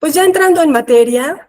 Pues ya entrando en materia,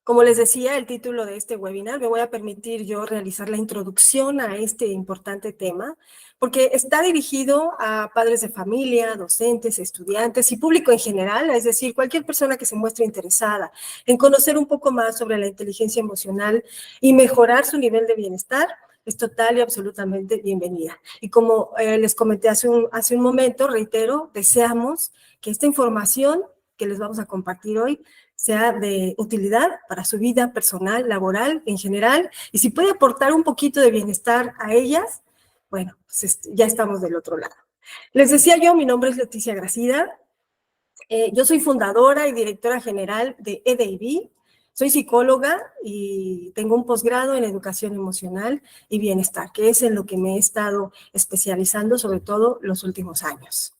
como les decía, el título de este webinar, me voy a permitir yo realizar la introducción a este importante tema, porque está dirigido a padres de familia, docentes, estudiantes y público en general, es decir, cualquier persona que se muestre interesada en conocer un poco más sobre la inteligencia emocional y mejorar su nivel de bienestar, es total y absolutamente bienvenida. Y como les comenté hace un momento, reitero, deseamos que esta información que les vamos a compartir hoy sea de utilidad para su vida personal, laboral, en general, y si puede aportar un poquito de bienestar a ellas, bueno, pues ya estamos del otro lado. Les decía yo, mi nombre es Leticia Gracida, yo soy fundadora y directora general de EDIB, soy psicóloga y tengo un posgrado en educación emocional y bienestar, que es en lo que me he estado especializando, sobre todo los últimos años.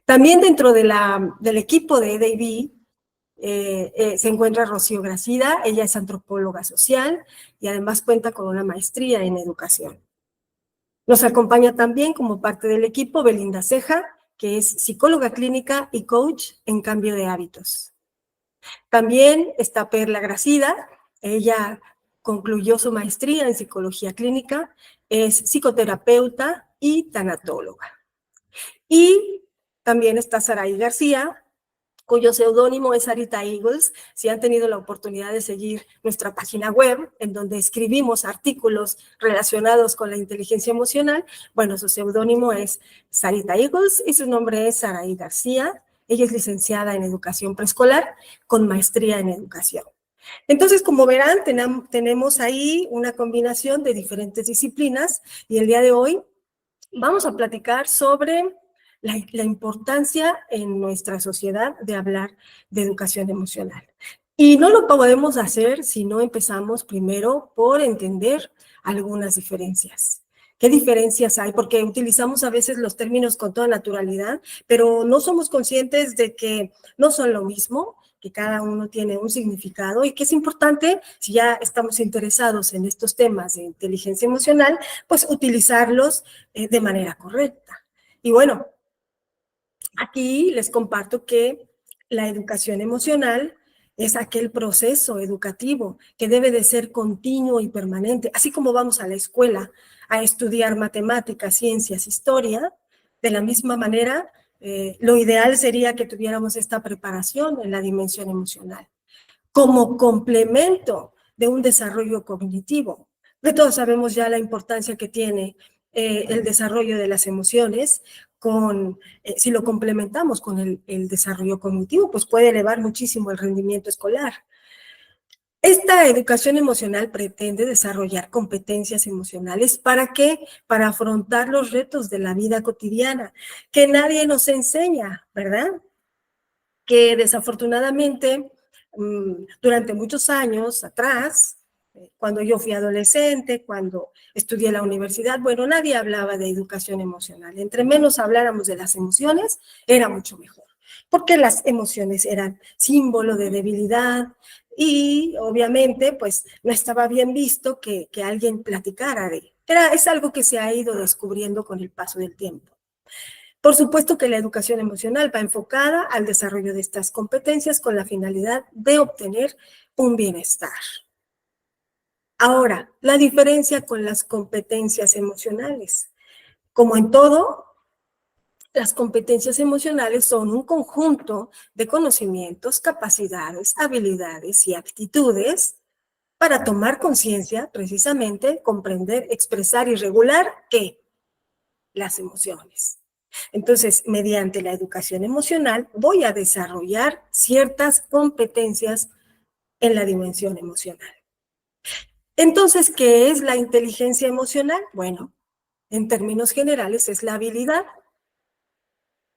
También dentro del equipo de EDIB, se encuentra Rocío Gracida, ella es antropóloga social y además cuenta con una maestría en educación. Nos acompaña también como parte del equipo Belinda Ceja, que es psicóloga clínica y coach en cambio de hábitos. También está Perla Gracida, ella concluyó su maestría en psicología clínica, es psicoterapeuta y tanatóloga. Y también está Saraí García, cuyo seudónimo es Sarita Eagles. Si han tenido la oportunidad de seguir nuestra página web, en donde escribimos artículos relacionados con la inteligencia emocional, bueno, su seudónimo es Sarita Eagles y su nombre es Saraí García. Ella es licenciada en educación preescolar con maestría en educación. Entonces, como verán, tenemos ahí una combinación de diferentes disciplinas y el día de hoy vamos a platicar sobre la importancia en nuestra sociedad de hablar de educación emocional. Y no lo podemos hacer si no empezamos primero por entender algunas diferencias. ¿Qué diferencias hay? Porque utilizamos a veces los términos con toda naturalidad, pero no somos conscientes de que no son lo mismo, que cada uno tiene un significado y que es importante, si ya estamos interesados en estos temas de inteligencia emocional, pues utilizarlos de manera correcta. Y bueno, aquí les comparto que la educación emocional es aquel proceso educativo que debe de ser continuo y permanente, así como vamos a la escuela a estudiar matemáticas, ciencias, historia, de la misma manera, lo ideal sería que tuviéramos esta preparación en la dimensión emocional, como complemento de un desarrollo cognitivo. De todos sabemos ya la importancia que tiene el desarrollo de las emociones, si lo complementamos con el desarrollo cognitivo, pues puede elevar muchísimo el rendimiento escolar. Esta educación emocional pretende desarrollar competencias emocionales. ¿Para qué? Para afrontar los retos de la vida cotidiana, que nadie nos enseña, ¿verdad? Que desafortunadamente durante muchos años atrás, cuando yo fui adolescente, cuando estudié en la universidad, bueno, nadie hablaba de educación emocional. Entre menos habláramos de las emociones, era mucho mejor, porque las emociones eran símbolo de debilidad y obviamente pues no estaba bien visto que alguien platicara de. Es algo que se ha ido descubriendo con el paso del tiempo. Por supuesto que la educación emocional va enfocada al desarrollo de estas competencias con la finalidad de obtener un bienestar. Ahora, la diferencia con las competencias emocionales. Como en todo, las competencias emocionales son un conjunto de conocimientos, capacidades, habilidades y actitudes para tomar conciencia, precisamente, comprender, expresar y regular ¿qué? Las emociones. Entonces, mediante la educación emocional, voy a desarrollar ciertas competencias en la dimensión emocional. Entonces, ¿qué es la inteligencia emocional? Bueno, en términos generales, es la habilidad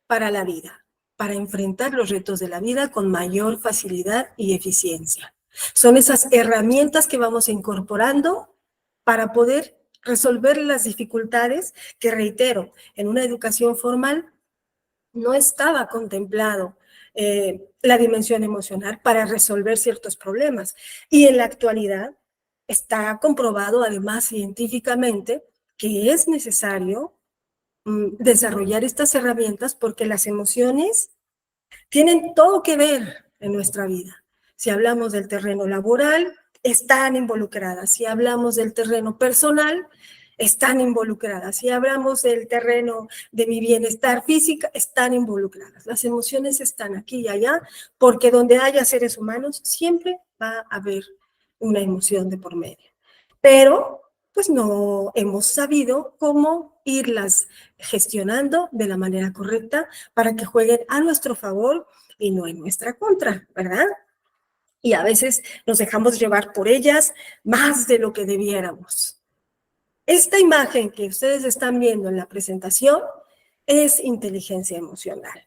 para la vida, para enfrentar los retos de la vida con mayor facilidad y eficiencia. Son esas herramientas que vamos incorporando para poder resolver las dificultades que, reitero, en una educación formal no estaba contemplado la dimensión emocional para resolver ciertos problemas. Y en la actualidad está comprobado además científicamente que es necesario desarrollar estas herramientas porque las emociones tienen todo que ver en nuestra vida. Si hablamos del terreno laboral, están involucradas. Si hablamos del terreno personal, están involucradas. Si hablamos del terreno de mi bienestar físico, están involucradas. Las emociones están aquí y allá, porque donde haya seres humanos, siempre va a haber una emoción de por medio. Pero, pues no hemos sabido cómo irlas gestionando de la manera correcta para que jueguen a nuestro favor y no en nuestra contra, ¿verdad? Y a veces nos dejamos llevar por ellas más de lo que debiéramos. Esta imagen que ustedes están viendo en la presentación es inteligencia emocional.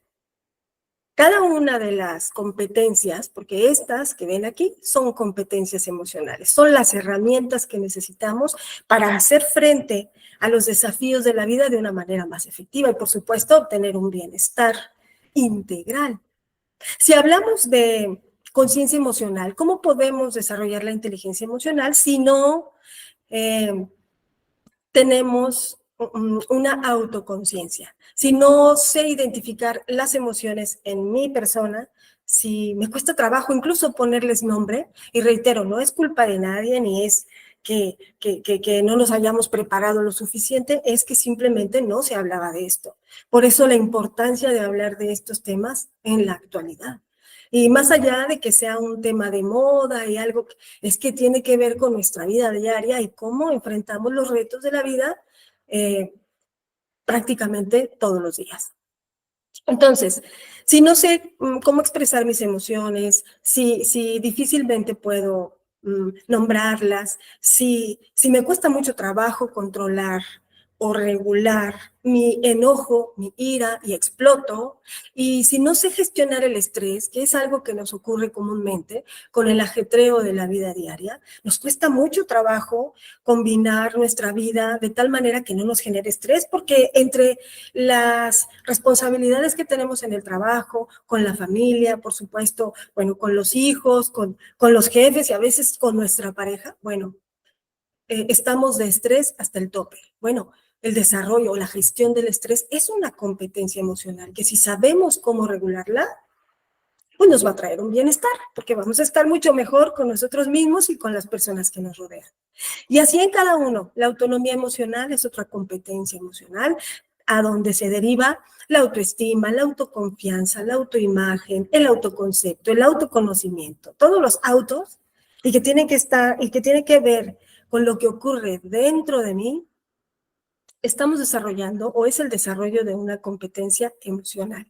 Cada una de las competencias, porque estas que ven aquí son competencias emocionales, son las herramientas que necesitamos para hacer frente a los desafíos de la vida de una manera más efectiva y, por supuesto, obtener un bienestar integral. Si hablamos de conciencia emocional, ¿cómo podemos desarrollar la inteligencia emocional si no tenemos una autoconciencia? Si no sé identificar las emociones en mi persona, si me cuesta trabajo incluso ponerles nombre, y reitero, no es culpa de nadie, ni es que no nos hayamos preparado lo suficiente, es que simplemente no se hablaba de esto. Por eso la importancia de hablar de estos temas en la actualidad. Y más allá de que sea un tema de moda y algo, es que tiene que ver con nuestra vida diaria y cómo enfrentamos los retos de la vida prácticamente todos los días. Entonces, si no sé cómo expresar mis emociones, si difícilmente puedo nombrarlas, si me cuesta mucho trabajo controlar o regular mi enojo, mi ira y exploto, y si no sé gestionar el estrés, que es algo que nos ocurre comúnmente con el ajetreo de la vida diaria, nos cuesta mucho trabajo combinar nuestra vida de tal manera que no nos genere estrés, porque entre las responsabilidades que tenemos en el trabajo, con la familia, por supuesto, bueno, con los hijos, con los jefes y a veces con nuestra pareja, bueno, estamos de estrés hasta el tope. Bueno, el desarrollo o la gestión del estrés es una competencia emocional que si sabemos cómo regularla, pues nos va a traer un bienestar, porque vamos a estar mucho mejor con nosotros mismos y con las personas que nos rodean. Y así en cada uno, la autonomía emocional es otra competencia emocional, a donde se deriva la autoestima, la autoconfianza, la autoimagen, el autoconcepto, el autoconocimiento, todos los autos, y que tienen que estar, y que tienen que ver con lo que ocurre dentro de mí, estamos desarrollando o es el desarrollo de una competencia emocional.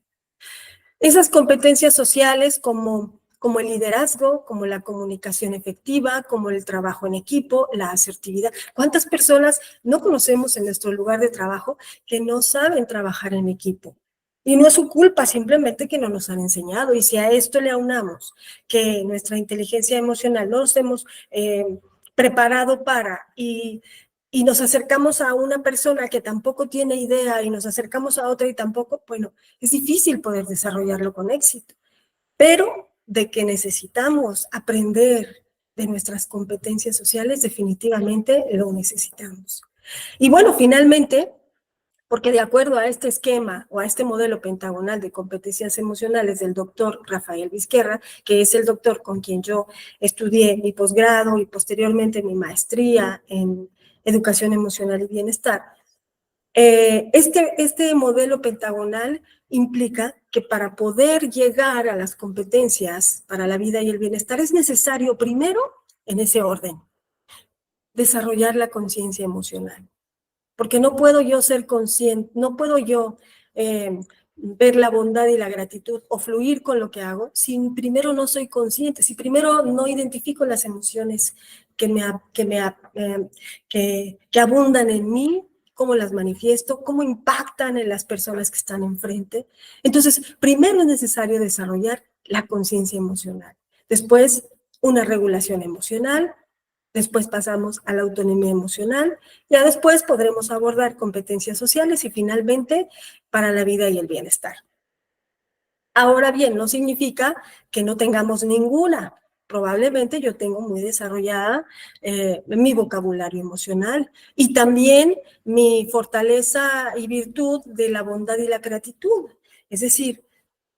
Esas competencias sociales como el liderazgo, como la comunicación efectiva, como el trabajo en equipo, la asertividad. ¿Cuántas personas no conocemos en nuestro lugar de trabajo que no saben trabajar en equipo? Y no es su culpa, simplemente que no nos han enseñado. Y si a esto le aunamos que nuestra inteligencia emocional no nos hemos preparado para y nos acercamos a una persona que tampoco tiene idea y nos acercamos a otra y tampoco, bueno, es difícil poder desarrollarlo con éxito. Pero de que necesitamos aprender de nuestras competencias sociales, definitivamente lo necesitamos. Y bueno, finalmente, porque de acuerdo a este esquema o a este modelo pentagonal de competencias emocionales del doctor Rafael Vizquerra, que es el doctor con quien yo estudié mi posgrado y posteriormente mi maestría en educación emocional y bienestar, este modelo pentagonal implica que para poder llegar a las competencias para la vida y el bienestar es necesario primero, en ese orden, desarrollar la conciencia emocional. Porque no puedo yo ser consciente, no puedo yo ver la bondad y la gratitud o fluir con lo que hago si primero no soy consciente, si primero no identifico las emociones que abundan en mí, cómo las manifiesto, cómo impactan en las personas que están enfrente. Entonces, primero es necesario desarrollar la conciencia emocional. Después, una regulación emocional. Después pasamos a la autonomía emocional. Ya después podremos abordar competencias sociales y finalmente para la vida y el bienestar. Ahora bien, no significa que no tengamos ninguna. Probablemente yo tengo muy desarrollada mi vocabulario emocional y también mi fortaleza y virtud de la bondad y la gratitud. Es decir,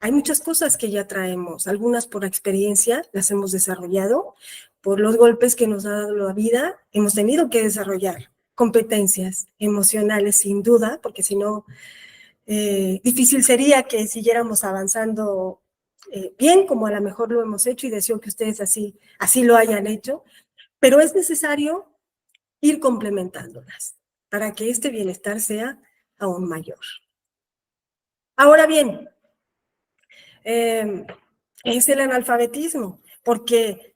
hay muchas cosas que ya traemos, algunas por experiencia las hemos desarrollado, por los golpes que nos ha dado la vida, hemos tenido que desarrollar competencias emocionales sin duda, porque si no, difícil sería que siguiéramos avanzando bien, como a lo mejor lo hemos hecho, y deseo que ustedes así lo hayan hecho, pero es necesario ir complementándolas para que este bienestar sea aún mayor. Ahora bien, es el analfabetismo, porque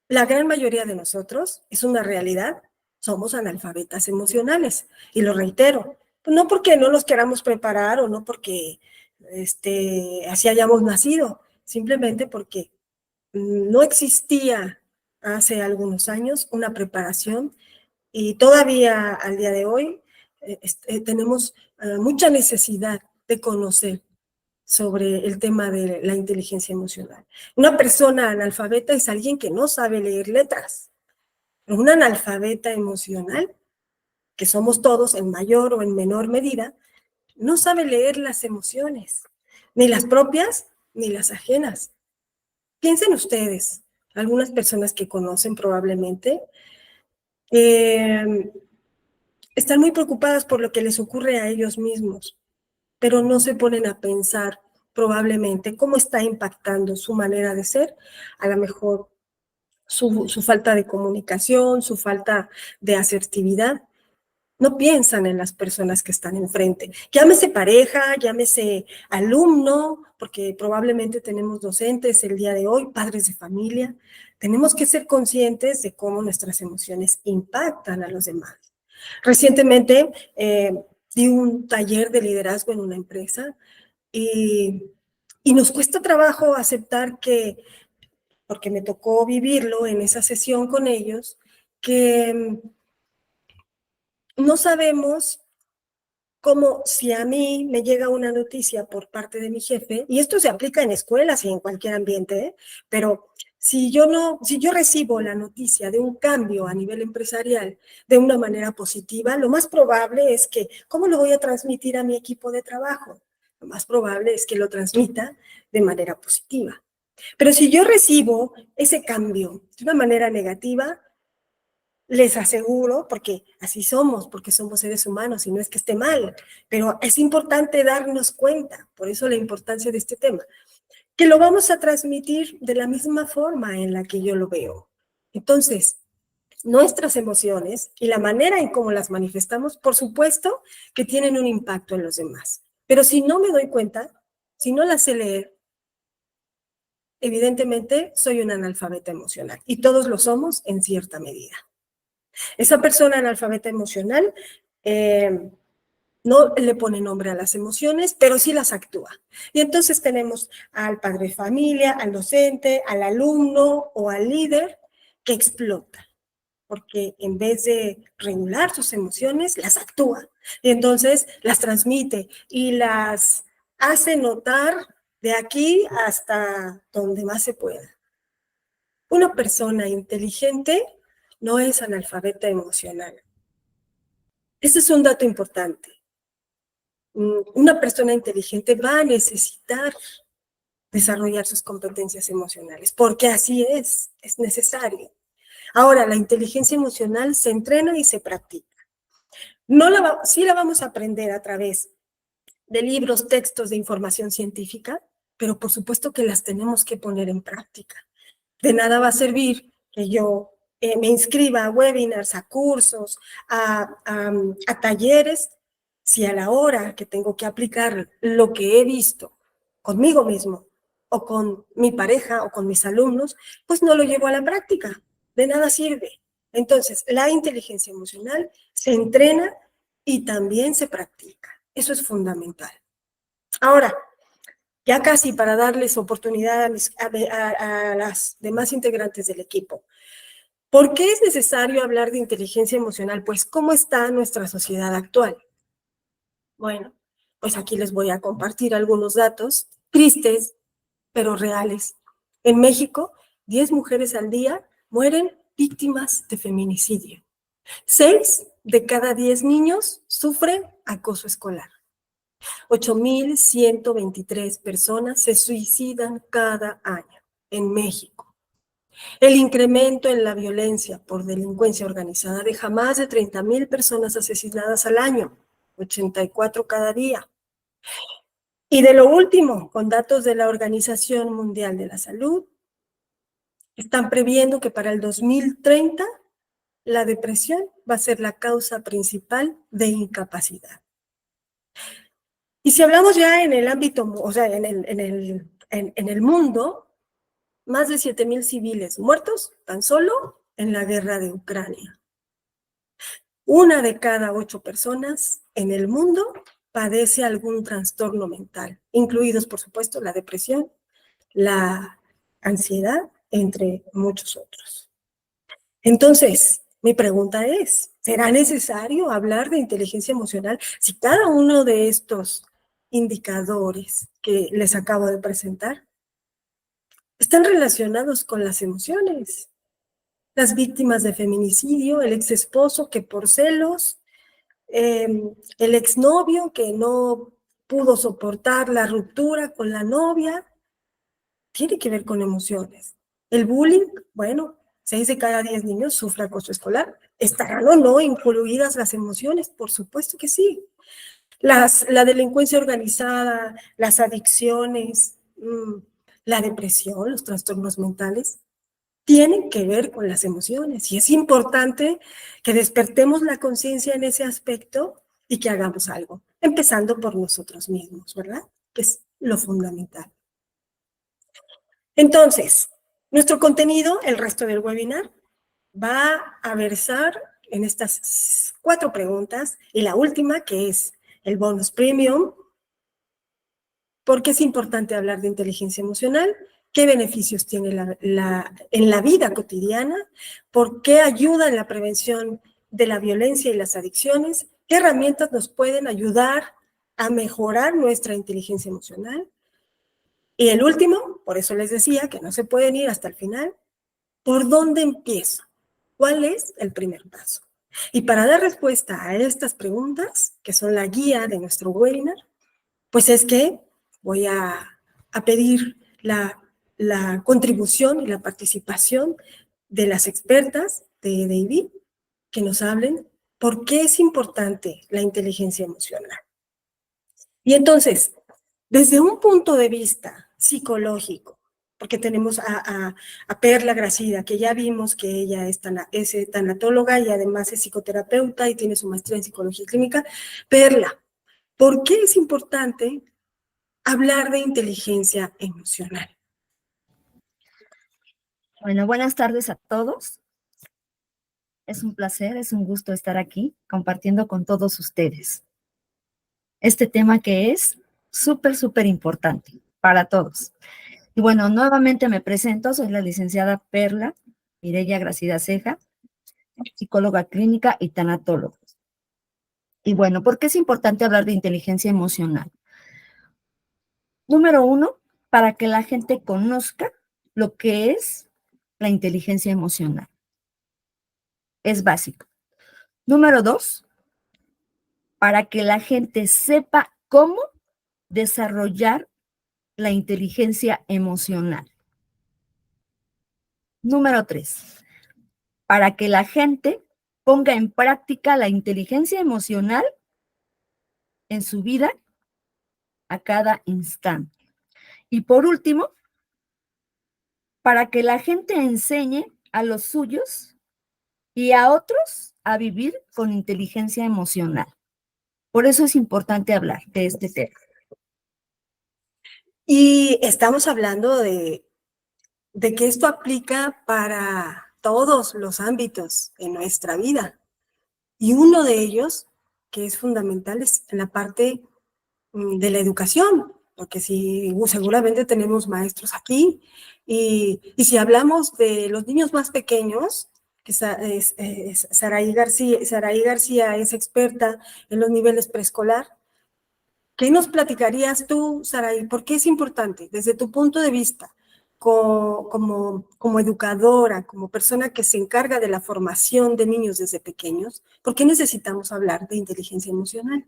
la gran mayoría de nosotros, es una realidad, somos analfabetas emocionales, y lo reitero, no porque no los queramos preparar o no porque así hayamos nacido, simplemente porque no existía hace algunos años una preparación y todavía al día de hoy tenemos mucha necesidad de conocer sobre el tema de la inteligencia emocional. Una persona analfabeta es alguien que no sabe leer letras. Un analfabeta emocional, que somos todos en mayor o en menor medida, no sabe leer las emociones, ni las propias ni las ajenas. Piensen ustedes, algunas personas que conocen probablemente, están muy preocupadas por lo que les ocurre a ellos mismos, pero no se ponen a pensar probablemente cómo está impactando su manera de ser, a lo mejor su falta de comunicación, su falta de asertividad. No piensan en las personas que están enfrente. Llámese pareja, llámese alumno, porque probablemente tenemos docentes el día de hoy, padres de familia. Tenemos que ser conscientes de cómo nuestras emociones impactan a los demás. Recientemente di un taller de liderazgo en una empresa y nos cuesta trabajo aceptar que, porque me tocó vivirlo en esa sesión con ellos, que no sabemos cómo si a mí me llega una noticia por parte de mi jefe, y esto se aplica en escuelas y en cualquier ambiente, pero si yo recibo la noticia de un cambio a nivel empresarial de una manera positiva, lo más probable es que, ¿cómo lo voy a transmitir a mi equipo de trabajo? Lo más probable es que lo transmita de manera positiva. Pero si yo recibo ese cambio de una manera negativa, les aseguro, porque así somos, porque somos seres humanos y no es que esté mal, pero es importante darnos cuenta, por eso la importancia de este tema, que lo vamos a transmitir de la misma forma en la que yo lo veo. Entonces, nuestras emociones y la manera en cómo las manifestamos, por supuesto que tienen un impacto en los demás. Pero si no me doy cuenta, si no las sé leer, evidentemente soy un analfabeta emocional y todos lo somos en cierta medida. Esa persona analfabeta emocional no le pone nombre a las emociones, pero sí las actúa. Y entonces tenemos al padre de familia, al docente, al alumno o al líder que explota, porque en vez de regular sus emociones, las actúa. Y entonces las transmite y las hace notar de aquí hasta donde más se pueda. Una persona inteligente no es analfabeta emocional. Ese es un dato importante. Una persona inteligente va a necesitar desarrollar sus competencias emocionales, porque así es necesario. Ahora, la inteligencia emocional se entrena y se practica. Sí la vamos a aprender a través de libros, textos de información científica, pero por supuesto que las tenemos que poner en práctica. De nada va a servir que yo me inscriba a webinars, a cursos, a talleres, si a la hora que tengo que aplicar lo que he visto conmigo mismo o con mi pareja o con mis alumnos, pues no lo llevo a la práctica. De nada sirve. Entonces, la inteligencia emocional se entrena y también se practica. Eso es fundamental. Ahora, ya casi para darles oportunidad a las demás integrantes del equipo. ¿Por qué es necesario hablar de inteligencia emocional? Pues, ¿cómo está nuestra sociedad actual? Bueno, pues aquí les voy a compartir algunos datos tristes, pero reales. En México, 10 mujeres al día mueren víctimas de feminicidio. 6 de cada 10 niños sufren acoso escolar. 8,123 personas se suicidan cada año en México. El incremento en la violencia por delincuencia organizada deja más de 30,000 personas asesinadas al año, 84 cada día. Y de lo último, con datos de la Organización Mundial de la Salud, están previendo que para el 2030 la depresión va a ser la causa principal de incapacidad. Y si hablamos ya en el ámbito, o sea, en el mundo, más de 7,000 civiles muertos tan solo en la guerra de Ucrania. 1 de cada 8 personas en el mundo padece algún trastorno mental, incluidos, por supuesto, la depresión, la ansiedad, entre muchos otros. Entonces, mi pregunta es, ¿será necesario hablar de inteligencia emocional si cada uno de estos indicadores que les acabo de presentar están relacionados con las emociones? Las víctimas de feminicidio, el ex esposo que por celos, el exnovio que no pudo soportar la ruptura con la novia, tiene que ver con emociones. El bullying, bueno, 6 de cada 10 niños sufren acoso escolar. ¿Estarán o no incluidas las emociones? Por supuesto que sí. La delincuencia organizada, las adicciones, la depresión, los trastornos mentales, tienen que ver con las emociones. Y es importante que despertemos la conciencia en ese aspecto y que hagamos algo, empezando por nosotros mismos, ¿verdad? Que es lo fundamental. Entonces, nuestro contenido, el resto del webinar, va a versar en estas 4 preguntas y la última, que es el bonus premium. ¿Por qué es importante hablar de inteligencia emocional? ¿Qué beneficios tiene en la vida cotidiana? ¿Por qué ayuda en la prevención de la violencia y las adicciones? ¿Qué herramientas nos pueden ayudar a mejorar nuestra inteligencia emocional? Y el último, por eso les decía que no se pueden ir hasta el final, ¿por dónde empiezo? ¿Cuál es el primer paso? Y para dar respuesta a estas preguntas, que son la guía de nuestro webinar, pues es que voy a pedir la contribución y la participación de las expertas de David, que nos hablen por qué es importante la inteligencia emocional. Y entonces, desde un punto de vista psicológico, porque tenemos a Perla Gracida, que ya vimos que ella es tanatóloga y además es psicoterapeuta y tiene su maestría en psicología clínica. Perla, ¿por qué es importante hablar de inteligencia emocional? Bueno, buenas tardes a todos. Es un placer, es un gusto estar aquí compartiendo con todos ustedes este tema que es súper importante para todos. Y bueno, nuevamente me presento, soy la licenciada Perla Mireya Gracida Ceja, psicóloga clínica y tanatóloga. Y bueno, ¿por qué es importante hablar de inteligencia emocional? Número 1, para que la gente conozca lo que es la inteligencia emocional. Es básico. Número 2, para que la gente sepa cómo desarrollar la inteligencia emocional. Número 3, para que la gente ponga en práctica la inteligencia emocional en su vida a cada instante. Y por último, para que la gente enseñe a los suyos y a otros a vivir con inteligencia emocional. Por eso es importante hablar de este tema. Y estamos hablando de que esto aplica para todos los ámbitos en nuestra vida. Y uno de ellos, que es fundamental, es en la parte de la educación, porque si seguramente tenemos maestros aquí, y si hablamos de los niños más pequeños, que Saraí García es experta en los niveles preescolar. ¿Qué nos platicarías tú, Saraí? ¿Por qué es importante, desde tu punto de vista, como educadora, como persona que se encarga de la formación de niños desde pequeños, por qué necesitamos hablar de inteligencia emocional?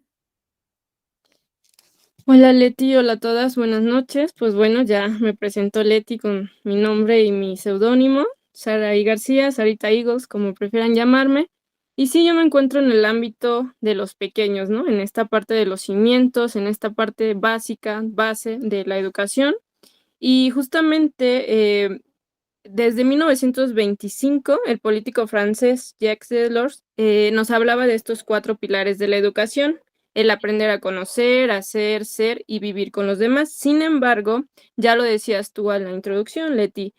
Hola Leti, hola a todas, buenas noches. Pues bueno, ya me presentó Leti con mi nombre y mi seudónimo, Saraí García, Sarita Eagles, como prefieran llamarme. Y sí, yo me encuentro en el ámbito de los pequeños, ¿no? En esta parte de los cimientos, en esta parte básica, base de la educación. Y justamente desde 1925, el político francés Jacques Delors nos hablaba de estos 4 pilares de la educación: el aprender a conocer, hacer, ser y vivir con los demás. Sin embargo, ya lo decías tú en la introducción, Leti,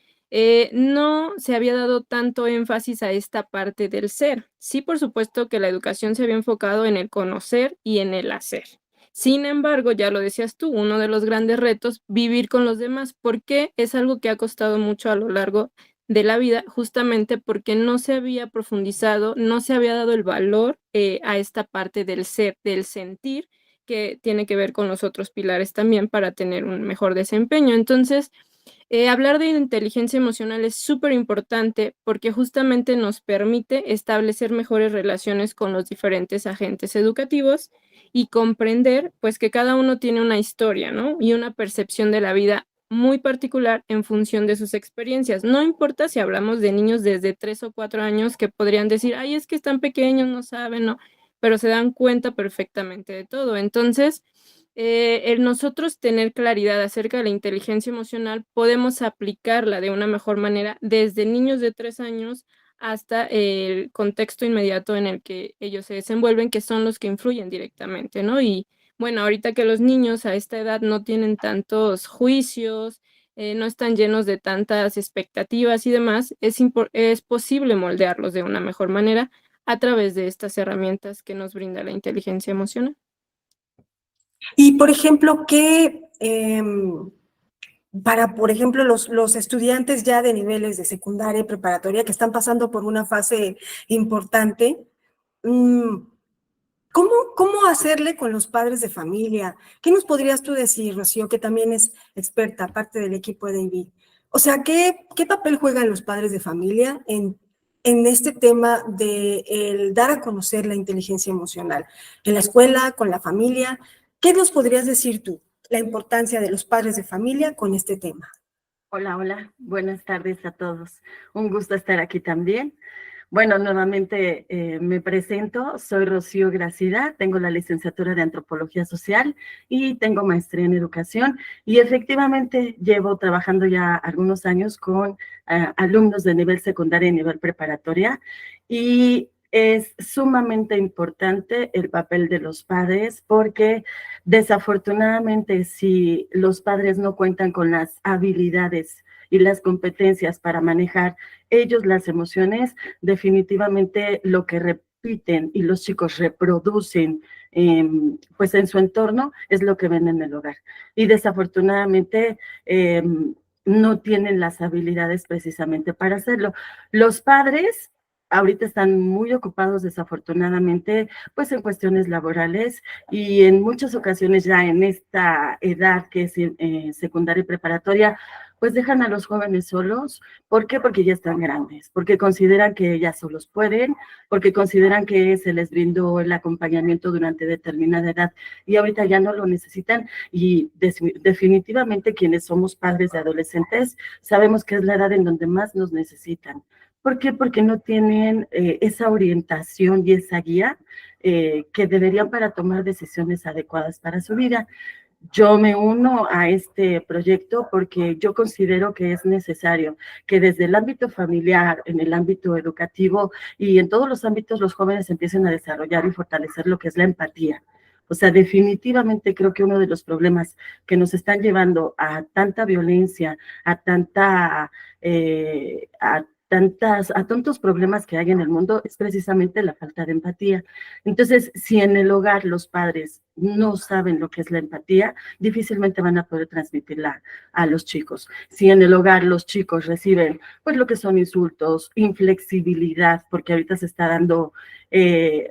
no se había dado tanto énfasis a esta parte del ser. Sí, por supuesto que la educación se había enfocado en el conocer y en el hacer. Sin embargo, ya lo decías tú, uno de los grandes retos, vivir con los demás, porque es algo que ha costado mucho a lo largo de la vida, justamente porque no se había profundizado, no se había dado el valor a esta parte del ser, del sentir, que tiene que ver con los otros pilares también para tener un mejor desempeño. Entonces, hablar de inteligencia emocional es súper importante porque justamente nos permite establecer mejores relaciones con los diferentes agentes educativos y comprender, pues, que cada uno tiene una historia, ¿no? Y una percepción de la vida muy particular en función de sus experiencias. No importa si hablamos de niños desde 3 o 4 años que podrían decir: "Ay, es que están pequeños, no saben", ¿no? Pero se dan cuenta perfectamente de todo. Entonces, el nosotros tener claridad acerca de la inteligencia emocional, podemos aplicarla de una mejor manera desde niños de 3 años hasta el contexto inmediato en el que ellos se desenvuelven, que son los que influyen directamente, ¿no? Y bueno, ahorita que los niños a esta edad no tienen tantos juicios, no están llenos de tantas expectativas y demás, es posible moldearlos de una mejor manera a través de estas herramientas que nos brinda la inteligencia emocional. Y, por ejemplo, para, por ejemplo, los estudiantes ya de niveles de secundaria y preparatoria que están pasando por una fase importante, mm, ¿cómo hacerle con los padres de familia? ¿Qué nos podrías tú decir, Rocío, que también es experta, parte del equipo de David? O sea, ¿qué papel juegan los padres de familia en este tema de el dar a conocer la inteligencia emocional? En la escuela, con la familia, ¿qué nos podrías decir tú? La importancia de los padres de familia con este tema. Hola, hola, buenas tardes a todos. Un gusto estar aquí también. Bueno, nuevamente me presento, soy Rocío Gracida, tengo la licenciatura de Antropología Social y tengo maestría en Educación y efectivamente llevo trabajando ya algunos años con alumnos de nivel secundario y nivel preparatoria y es sumamente importante el papel de los padres porque desafortunadamente si los padres no cuentan con las habilidades y las competencias para manejar ellos las emociones, definitivamente lo que repiten y los chicos reproducen pues en su entorno es lo que ven en el hogar. Y desafortunadamente no tienen las habilidades precisamente para hacerlo. Los padres ahorita están muy ocupados desafortunadamente pues en cuestiones laborales y en muchas ocasiones ya en esta edad que es secundaria y preparatoria pues dejan a los jóvenes solos. ¿Por qué? Porque ya están grandes, porque consideran que ya solos pueden, porque consideran que se les brindó el acompañamiento durante determinada edad y ahorita ya no lo necesitan y definitivamente quienes somos padres de adolescentes sabemos que es la edad en donde más nos necesitan. ¿Por qué? Porque no tienen esa orientación y esa guía que deberían para tomar decisiones adecuadas para su vida. Yo me uno a este proyecto porque yo considero que es necesario que desde el ámbito familiar, en el ámbito educativo y en todos los ámbitos los jóvenes empiecen a desarrollar y fortalecer lo que es la empatía. O sea, definitivamente creo que uno de los problemas que nos están llevando a tanta violencia, a tanta, a tantos problemas que hay en el mundo es precisamente la falta de empatía. Entonces, si en el hogar los padres no saben lo que es la empatía, difícilmente van a poder transmitirla a los chicos. Si en el hogar los chicos reciben, pues lo que son insultos, inflexibilidad, porque ahorita se está dando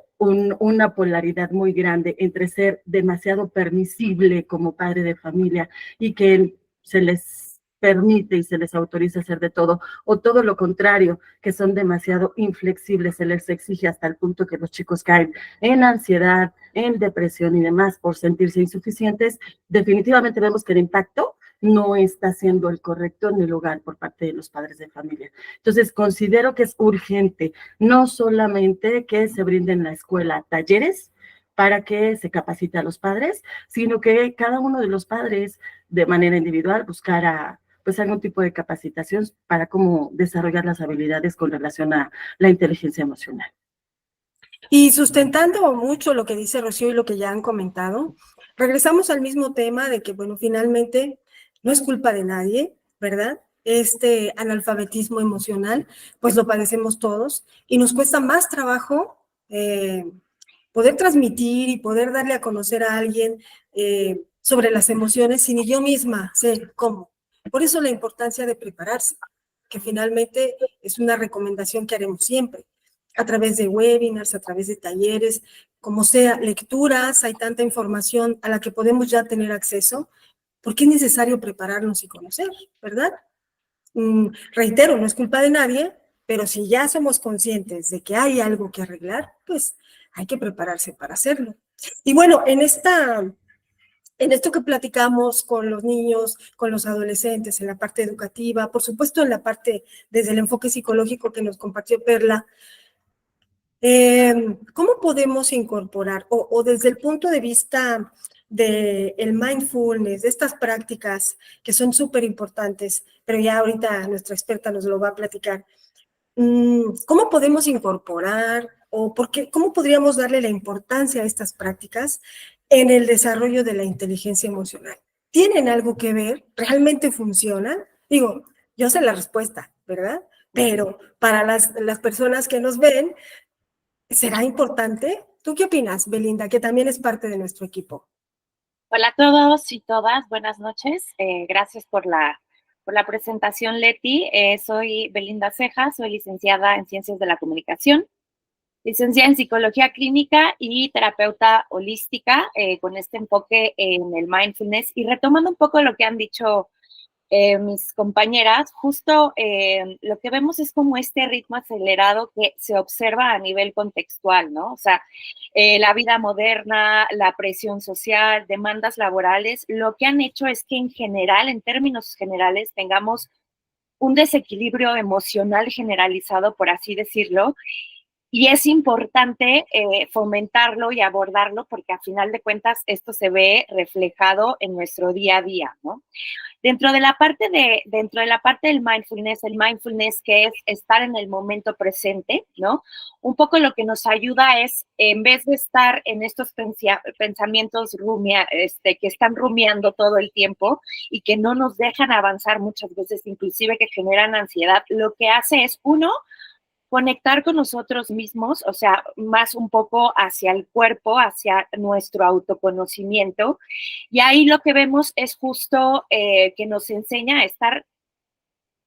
una polaridad muy grande entre ser demasiado permisible como padre de familia y que se les permite y se les autoriza hacer de todo, o todo lo contrario, que son demasiado inflexibles, se les exige hasta el punto que los chicos caen en ansiedad, en depresión y demás por sentirse insuficientes, definitivamente vemos que el impacto no está siendo el correcto en el hogar por parte de los padres de familia. Entonces, considero que es urgente, no solamente que se brinden en la escuela talleres para que se capacite a los padres, sino que cada uno de los padres de manera individual buscara pues algún tipo de capacitación para cómo desarrollar las habilidades con relación a la inteligencia emocional. Y sustentando mucho lo que dice Rocío y lo que ya han comentado, regresamos al mismo tema de que, bueno, finalmente no es culpa de nadie, ¿verdad? Este analfabetismo emocional, pues lo padecemos todos y nos cuesta más trabajo poder transmitir y poder darle a conocer a alguien sobre las emociones si ni yo misma sé cómo. Por eso la importancia de prepararse, que finalmente es una recomendación que haremos siempre, a través de webinars, a través de talleres, como sea, lecturas, hay tanta información a la que podemos ya tener acceso, porque es necesario prepararnos y conocer, ¿verdad? Reitero, no es culpa de nadie, pero si ya somos conscientes de que hay algo que arreglar, pues hay que prepararse para hacerlo. Y bueno, en esto que platicamos con los niños, con los adolescentes, en la parte educativa, por supuesto en la parte desde el enfoque psicológico que nos compartió Perla, ¿cómo podemos incorporar o desde el punto de vista del mindfulness, de estas prácticas que son súper importantes, pero ya ahorita nuestra experta nos lo va a platicar, ¿cómo podemos incorporar o cómo podríamos darle la importancia a estas prácticas en el desarrollo de la inteligencia emocional? ¿Tienen algo que ver? ¿Realmente funcionan? Digo, yo sé la respuesta, ¿verdad? Pero para las personas que nos ven, ¿será importante? ¿Tú qué opinas, Belinda, que también es parte de nuestro equipo? Hola a todos y todas, buenas noches. Gracias por la presentación, Leti. Soy Belinda Ceja, soy licenciada en Ciencias de la Comunicación, licenciada en Psicología Clínica y terapeuta holística con este enfoque en el mindfulness. Y retomando un poco lo que han dicho mis compañeras, justo lo que vemos es como este ritmo acelerado que se observa a nivel contextual, ¿no? O sea, la vida moderna, la presión social, demandas laborales, lo que han hecho es que en general, en términos generales, tengamos un desequilibrio emocional generalizado, por así decirlo, y es importante fomentarlo y abordarlo porque a final de cuentas esto se ve reflejado en nuestro día a día, ¿no? Dentro de la parte del mindfulness, el mindfulness que es estar en el momento presente, ¿no? Un poco lo que nos ayuda es, en vez de estar en estos pensamientos que están rumiando todo el tiempo y que no nos dejan avanzar muchas veces, inclusive que generan ansiedad, lo que hace es, uno, conectar con nosotros mismos, o sea, más un poco hacia el cuerpo, hacia nuestro autoconocimiento. Y ahí lo que vemos es justo que nos enseña a estar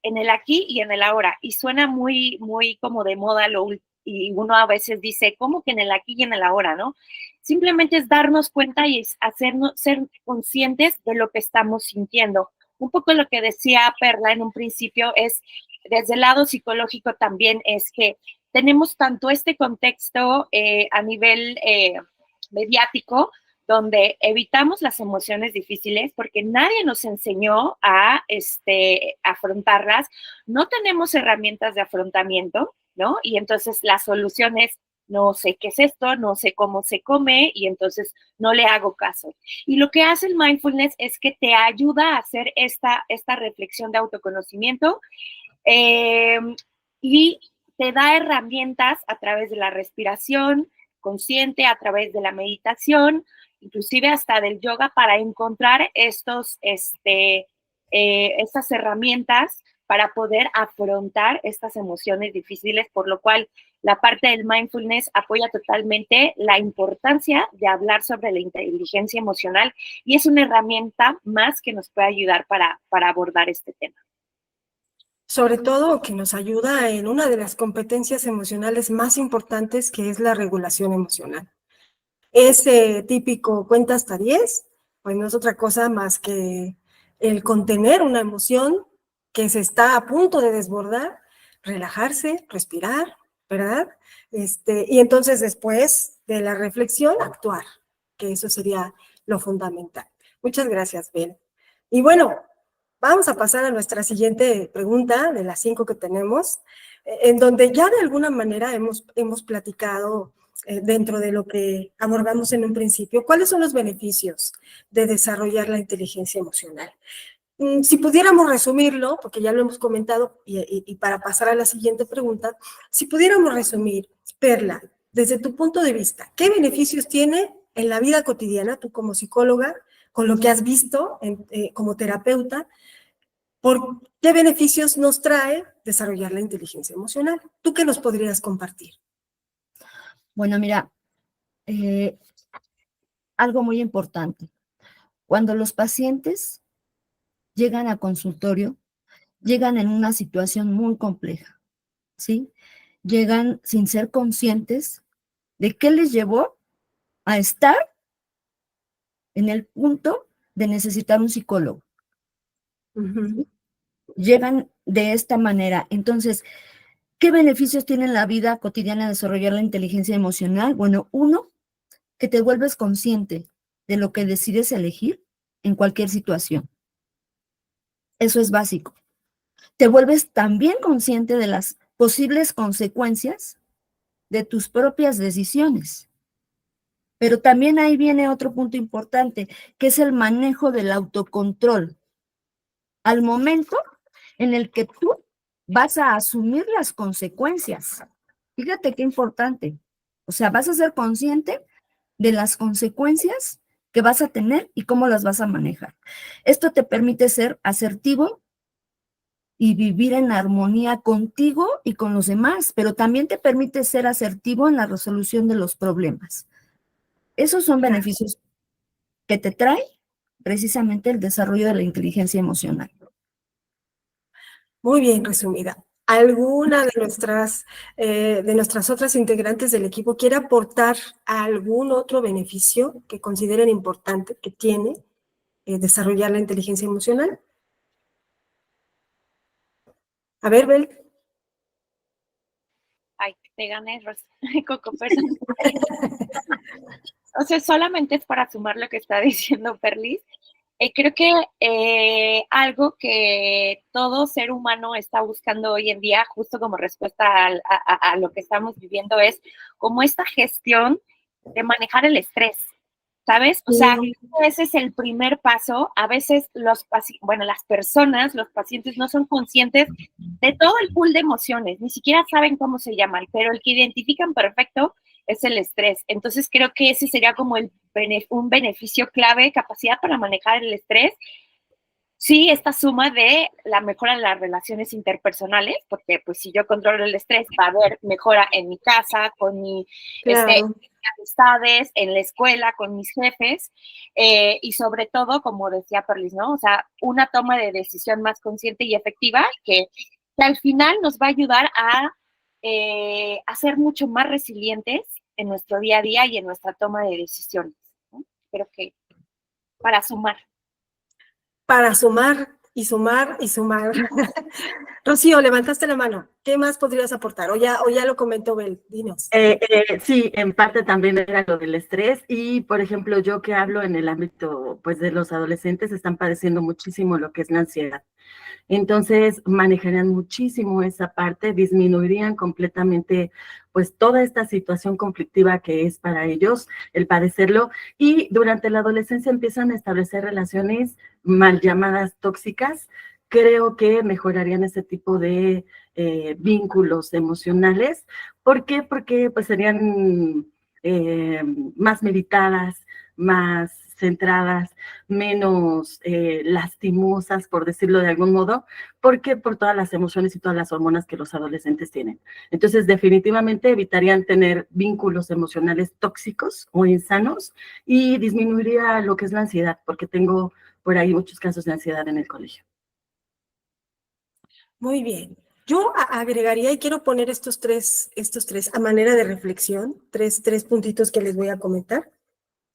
en el aquí y en el ahora. Y suena muy, muy como de moda y uno a veces dice, ¿cómo que en el aquí y en el ahora, no? Simplemente es darnos cuenta y es ser conscientes de lo que estamos sintiendo. Un poco lo que decía Perla en un principio es, desde el lado psicológico también, es que tenemos tanto este contexto a nivel mediático, donde evitamos las emociones difíciles porque nadie nos enseñó a afrontarlas, no tenemos herramientas de afrontamiento, ¿no? Y entonces la solución es, no sé qué es esto, no sé cómo se come y entonces no le hago caso. Y lo que hace el mindfulness es que te ayuda a hacer esta reflexión de autoconocimiento y te da herramientas a través de la respiración consciente, a través de la meditación, inclusive hasta del yoga para encontrar estas herramientas para poder afrontar estas emociones difíciles, por lo cual la parte del mindfulness apoya totalmente la importancia de hablar sobre la inteligencia emocional y es una herramienta más que nos puede ayudar para abordar este tema. Sobre todo que nos ayuda en una de las competencias emocionales más importantes, que es la regulación emocional. Ese típico cuenta hasta 10, pues no es otra cosa más que el contener una emoción que se está a punto de desbordar, relajarse, respirar, ¿verdad? Y entonces después de la reflexión, actuar, que eso sería lo fundamental. Muchas gracias, Ben. Y bueno, vamos a pasar a nuestra siguiente pregunta de las 5 que tenemos, en donde ya de alguna manera hemos platicado dentro de lo que abordamos en un principio, ¿cuáles son los beneficios de desarrollar la inteligencia emocional? Si pudiéramos resumirlo, porque ya lo hemos comentado, y para pasar a la siguiente pregunta, si pudiéramos resumir, Perla, desde tu punto de vista, ¿qué beneficios tiene en la vida cotidiana, tú como psicóloga, con lo que has visto como terapeuta, por qué beneficios nos trae desarrollar la inteligencia emocional? ¿Tú qué nos podrías compartir? Bueno, mira, algo muy importante. Cuando los pacientes llegan a consultorio, llegan en una situación muy compleja, ¿sí? Llegan sin ser conscientes de qué les llevó a estar en el punto de necesitar un psicólogo. Uh-huh. Llegan de esta manera. Entonces, ¿qué beneficios tiene en la vida cotidiana de desarrollar la inteligencia emocional? Bueno, uno, que te vuelves consciente de lo que decides elegir en cualquier situación. Eso es básico. Te vuelves también consciente de las posibles consecuencias de tus propias decisiones. Pero también ahí viene otro punto importante, que es el manejo del autocontrol. Al momento en el que tú vas a asumir las consecuencias. Fíjate qué importante. O sea, vas a ser consciente de las consecuencias que vas a tener y cómo las vas a manejar. Esto te permite ser asertivo y vivir en armonía contigo y con los demás, pero también te permite ser asertivo en la resolución de los problemas. Esos son beneficios que te trae precisamente el desarrollo de la inteligencia emocional. Muy bien resumida. ¿Alguna de nuestras otras integrantes del equipo quiere aportar algún otro beneficio que consideren importante que tiene desarrollar la inteligencia emocional? A ver, Bel. Ay, te gané, Coco, perdón. O sea, solamente es para sumar lo que está diciendo Perlis. Creo que algo que todo ser humano está buscando hoy en día, justo como respuesta a lo que estamos viviendo, es como esta gestión de manejar el estrés, ¿sabes? O sea, ese es el primer paso. A veces las personas, los pacientes no son conscientes de todo el pool de emociones, ni siquiera saben cómo se llaman, pero el que identifican perfecto es el estrés. Entonces creo que ese sería como un beneficio clave, capacidad para manejar el estrés. Sí, esta suma de la mejora de las relaciones interpersonales, porque pues si yo controlo el estrés va a haber mejora en mi casa, con mis amistades, en la escuela, con mis jefes, y sobre todo, como decía Perlis, ¿no? O sea, una toma de decisión más consciente y efectiva que al final nos va a ayudar a ser mucho más resilientes en nuestro día a día y en nuestra toma de decisiones, ¿no? Creo que para sumar. Para sumar y sumar y sumar. Rocío, levantaste la mano. ¿Qué más podrías aportar? O ya lo comentó Bel, dinos. Sí, en parte también era lo del estrés y, por ejemplo, yo que hablo en el ámbito pues de los adolescentes, están padeciendo muchísimo lo que es la ansiedad. Entonces, manejarían muchísimo esa parte, disminuirían completamente pues toda esta situación conflictiva que es para ellos el padecerlo, y durante la adolescencia empiezan a establecer relaciones mal llamadas tóxicas. Creo que mejorarían ese tipo de vínculos emocionales. ¿Por qué? Porque pues serían más meditadas, más centradas, menos lastimosas, por decirlo de algún modo, porque por todas las emociones y todas las hormonas que los adolescentes tienen. Entonces, definitivamente evitarían tener vínculos emocionales tóxicos o insanos y disminuiría lo que es la ansiedad, porque tengo por ahí muchos casos de ansiedad en el colegio. Muy bien. Yo agregaría, y quiero poner estos tres a manera de reflexión, tres puntitos que les voy a comentar,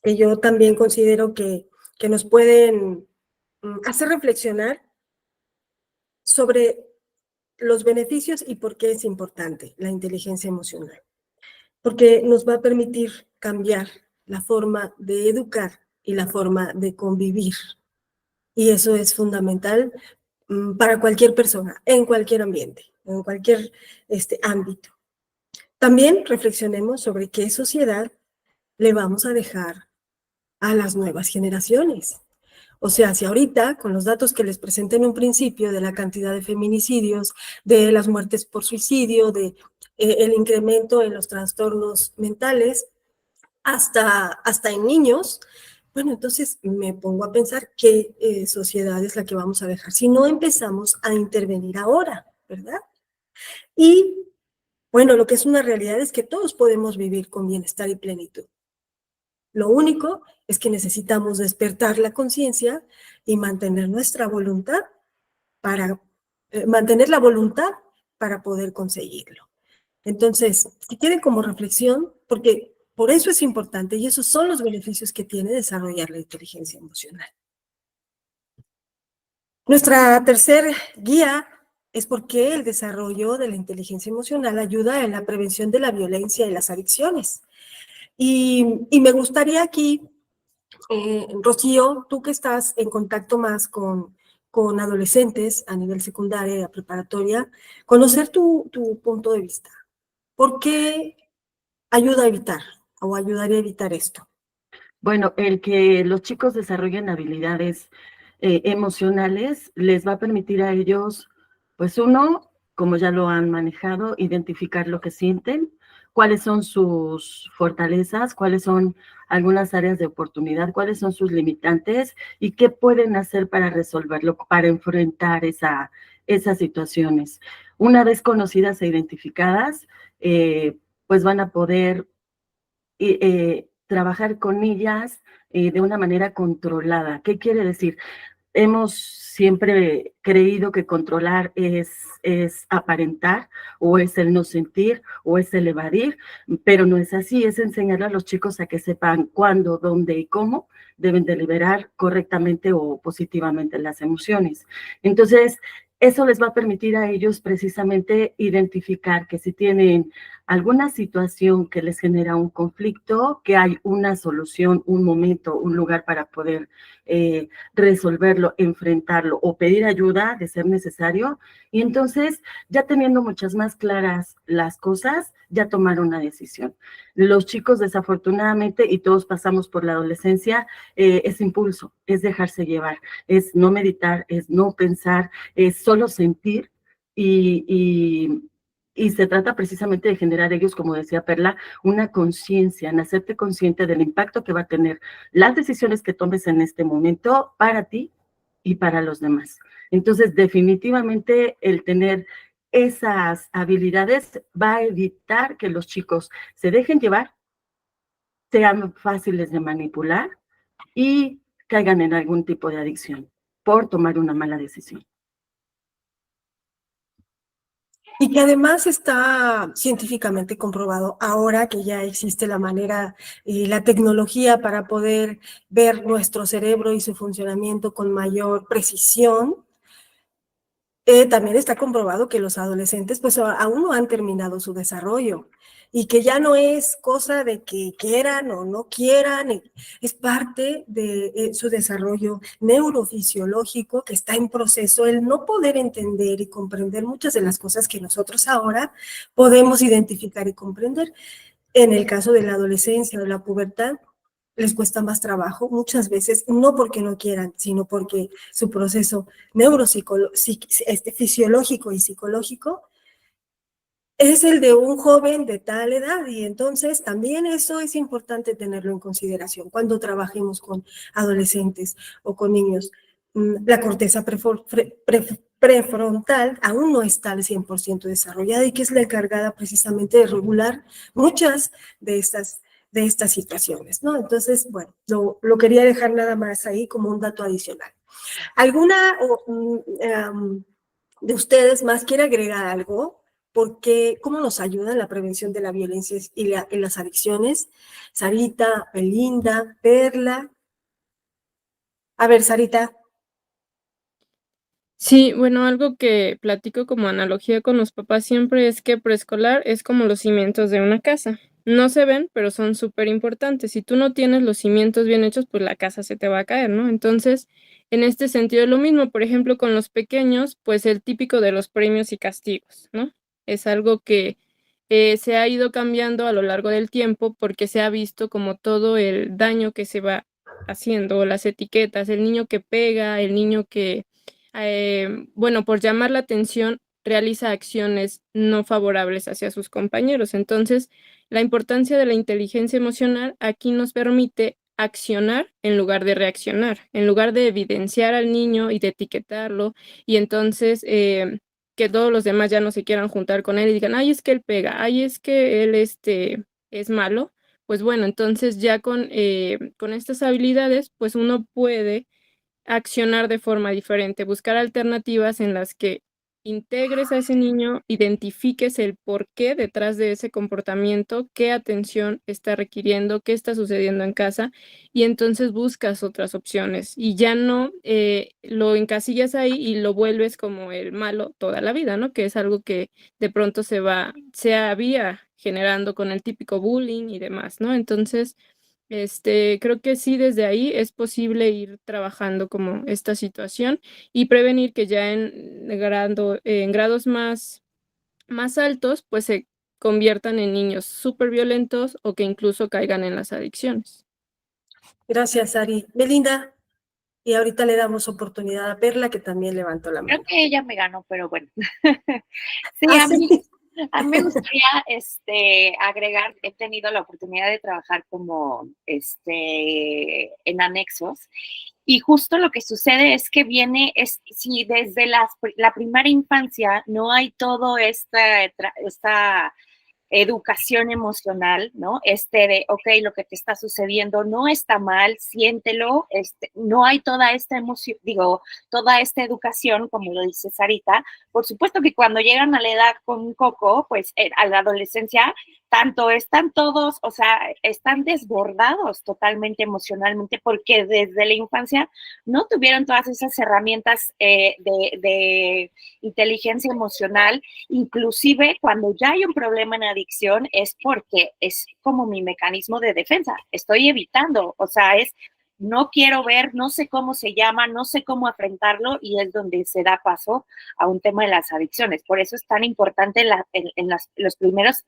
que yo también considero que nos pueden hacer reflexionar sobre los beneficios y por qué es importante la inteligencia emocional. Porque nos va a permitir cambiar la forma de educar y la forma de convivir. Y eso es fundamental para cualquier persona, en cualquier ambiente, en cualquier ámbito. También reflexionemos sobre qué sociedad le vamos a dejar a las nuevas generaciones. O sea, si ahorita, con los datos que les presenté en un principio de la cantidad de feminicidios, de las muertes por suicidio, de el incremento en los trastornos mentales, hasta en niños, bueno, entonces me pongo a pensar qué sociedad es la que vamos a dejar si no empezamos a intervenir ahora, ¿verdad? Y bueno, lo que es una realidad es que todos podemos vivir con bienestar y plenitud. Lo único es que necesitamos despertar la conciencia y mantener nuestra voluntad para mantener la voluntad para poder conseguirlo. Entonces, si quieren como reflexión, porque por eso es importante y esos son los beneficios que tiene desarrollar la inteligencia emocional. Nuestra tercer guía es por qué el desarrollo de la inteligencia emocional ayuda en la prevención de la violencia y las adicciones. Y me gustaría aquí, Rocío, tú que estás en contacto más con adolescentes a nivel secundaria y preparatoria, conocer tu punto de vista. ¿Por qué ayuda a evitar o ayudaría a evitar esto? Bueno, el que los chicos desarrollen habilidades emocionales les va a permitir a ellos, pues uno, como ya lo han manejado, identificar lo que sienten, cuáles son sus fortalezas, cuáles son algunas áreas de oportunidad, cuáles son sus limitantes y qué pueden hacer para resolverlo, para enfrentar esas situaciones. Una vez conocidas e identificadas, pues van a poder trabajar con ellas de una manera controlada. ¿Qué quiere decir? Hemos siempre creído que controlar es aparentar, o es el no sentir, o es el evadir, pero no es así, es enseñarle a los chicos a que sepan cuándo, dónde y cómo deben de liberar correctamente o positivamente las emociones. Entonces, eso les va a permitir a ellos precisamente identificar que si tienen alguna situación que les genera un conflicto, que hay una solución, un momento, un lugar para poder resolverlo, enfrentarlo o pedir ayuda de ser necesario. Y entonces, ya teniendo muchas más claras las cosas, ya tomar una decisión. Los chicos, desafortunadamente, y todos pasamos por la adolescencia, es impulso, es dejarse llevar, es no meditar, es no pensar, es solo sentir y se trata precisamente de generar ellos, como decía Perla, una conciencia, en hacerte consciente del impacto que va a tener las decisiones que tomes en este momento para ti y para los demás. Entonces, definitivamente el tener esas habilidades va a evitar que los chicos se dejen llevar, sean fáciles de manipular y caigan en algún tipo de adicción por tomar una mala decisión. Y que además está científicamente comprobado ahora que ya existe la manera y la tecnología para poder ver nuestro cerebro y su funcionamiento con mayor precisión. También está comprobado que los adolescentes pues aún no han terminado su desarrollo y que ya no es cosa de que quieran o no quieran, es parte de su desarrollo neurofisiológico que está en proceso, el no poder entender y comprender muchas de las cosas que nosotros ahora podemos identificar y comprender. En el caso de la adolescencia o de la pubertad, les cuesta más trabajo, muchas veces, no porque no quieran, sino porque su proceso fisiológico y psicológico es el de un joven de tal edad, y entonces también eso es importante tenerlo en consideración cuando trabajemos con adolescentes o con niños. La corteza prefrontal aún no está al 100% desarrollada y que es la encargada precisamente de regular muchas de estas situaciones, ¿no? Entonces, bueno, lo quería dejar nada más ahí como un dato adicional. ¿Alguna de ustedes más quiere agregar algo? Porque, ¿cómo nos ayuda en la prevención de la violencia y las adicciones? Sarita, Belinda, Perla. A ver, Sarita. Sí, bueno, algo que platico como analogía con los papás siempre es que preescolar es como los cimientos de una casa. No se ven, pero son súper importantes. Si tú no tienes los cimientos bien hechos, pues la casa se te va a caer, ¿no? Entonces, en este sentido es lo mismo. Por ejemplo, con los pequeños, pues el típico de los premios y castigos, ¿no? Es algo que se ha ido cambiando a lo largo del tiempo porque se ha visto como todo el daño que se va haciendo, las etiquetas, el niño que pega, el niño que bueno, por llamar la atención, realiza acciones no favorables hacia sus compañeros. Entonces, la importancia de la inteligencia emocional aquí nos permite accionar en lugar de reaccionar, en lugar de evidenciar al niño y de etiquetarlo, y entonces que todos los demás ya no se quieran juntar con él y digan, ay, es que él pega, ay, es que él es malo. Pues bueno, entonces ya con estas habilidades, pues uno puede accionar de forma diferente, buscar alternativas en las que integres a ese niño, identifiques el porqué detrás de ese comportamiento, qué atención está requiriendo, qué está sucediendo en casa, y entonces buscas otras opciones y ya no lo encasillas ahí y lo vuelves como el malo toda la vida, ¿no? Que es algo que de pronto se había generando con el típico bullying y demás, ¿no? Entonces, creo que sí, desde ahí es posible ir trabajando como esta situación y prevenir que ya en grados más altos, pues se conviertan en niños súper violentos o que incluso caigan en las adicciones. Gracias, Ari. Belinda, y ahorita le damos oportunidad a Perla, que también levantó la Creo mano. que ella me ganó, pero bueno. Sí, Ah, a mí, sí. a mí me gustaría agregar, he tenido la oportunidad de trabajar como en anexos y justo lo que sucede es que si desde la primera infancia no hay todo esta educación emocional, ¿no? De, ok, lo que te está sucediendo no está mal, siéntelo, no hay toda esta emoción, toda esta educación, como lo dice Sarita. Por supuesto que cuando llegan a la edad con Coco, pues a la adolescencia, tanto están todos, o sea, están desbordados totalmente emocionalmente porque desde la infancia no tuvieron todas esas herramientas de inteligencia emocional. Inclusive cuando ya hay un problema en adicción es porque es como mi mecanismo de defensa, estoy evitando, o sea, no quiero ver, no sé cómo se llama, no sé cómo enfrentarlo y es donde se da paso a un tema de las adicciones. Por eso es tan importante los primeros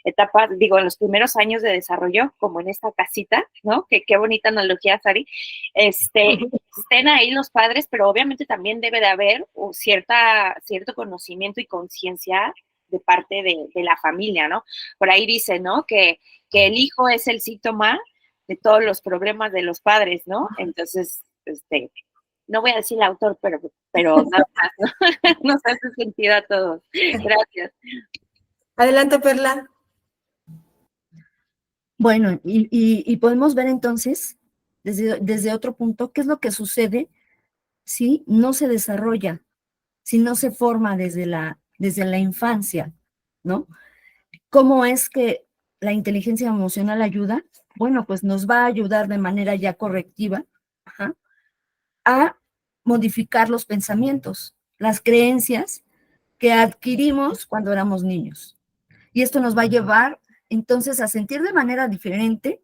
etapas, en los primeros años de desarrollo, como en esta casita, ¿no? Que qué bonita analogía, Sari. Estén ahí los padres, pero obviamente también debe de haber cierto conocimiento y conciencia de parte de la familia, ¿no? Por ahí dice, ¿no? Que el hijo es el síntoma de todos los problemas de los padres, ¿no? Entonces, no voy a decir el autor, pero nada más, ¿no? Nos hace sentido a todos. Gracias. Adelante, Perla. Bueno, y podemos ver entonces, desde otro punto, qué es lo que sucede si no se desarrolla, si no se forma desde la infancia, ¿no? ¿Cómo es que la inteligencia emocional ayuda? Bueno, pues nos va a ayudar de manera ya correctiva, ajá, a modificar los pensamientos, las creencias que adquirimos cuando éramos niños. Y esto nos va a llevar entonces a sentir de manera diferente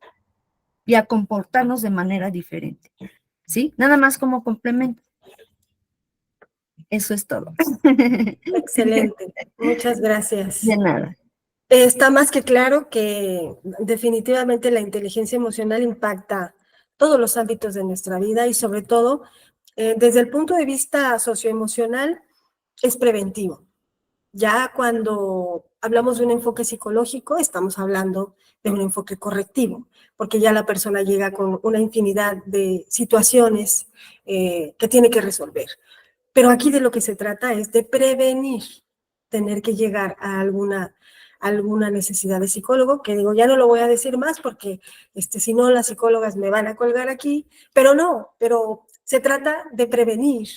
y a comportarnos de manera diferente. ¿Sí? Nada más como complemento. Eso es todo. Excelente. Muchas gracias. De nada. Está más que claro que definitivamente la inteligencia emocional impacta todos los ámbitos de nuestra vida y sobre todo desde el punto de vista socioemocional es preventivo. Ya cuando hablamos de un enfoque psicológico, estamos hablando de un enfoque correctivo, porque ya la persona llega con una infinidad de situaciones que tiene que resolver. Pero aquí de lo que se trata es de prevenir tener que llegar a alguna necesidad de psicólogo, que digo, ya no lo voy a decir más porque si no las psicólogas me van a colgar aquí, pero se trata de prevenir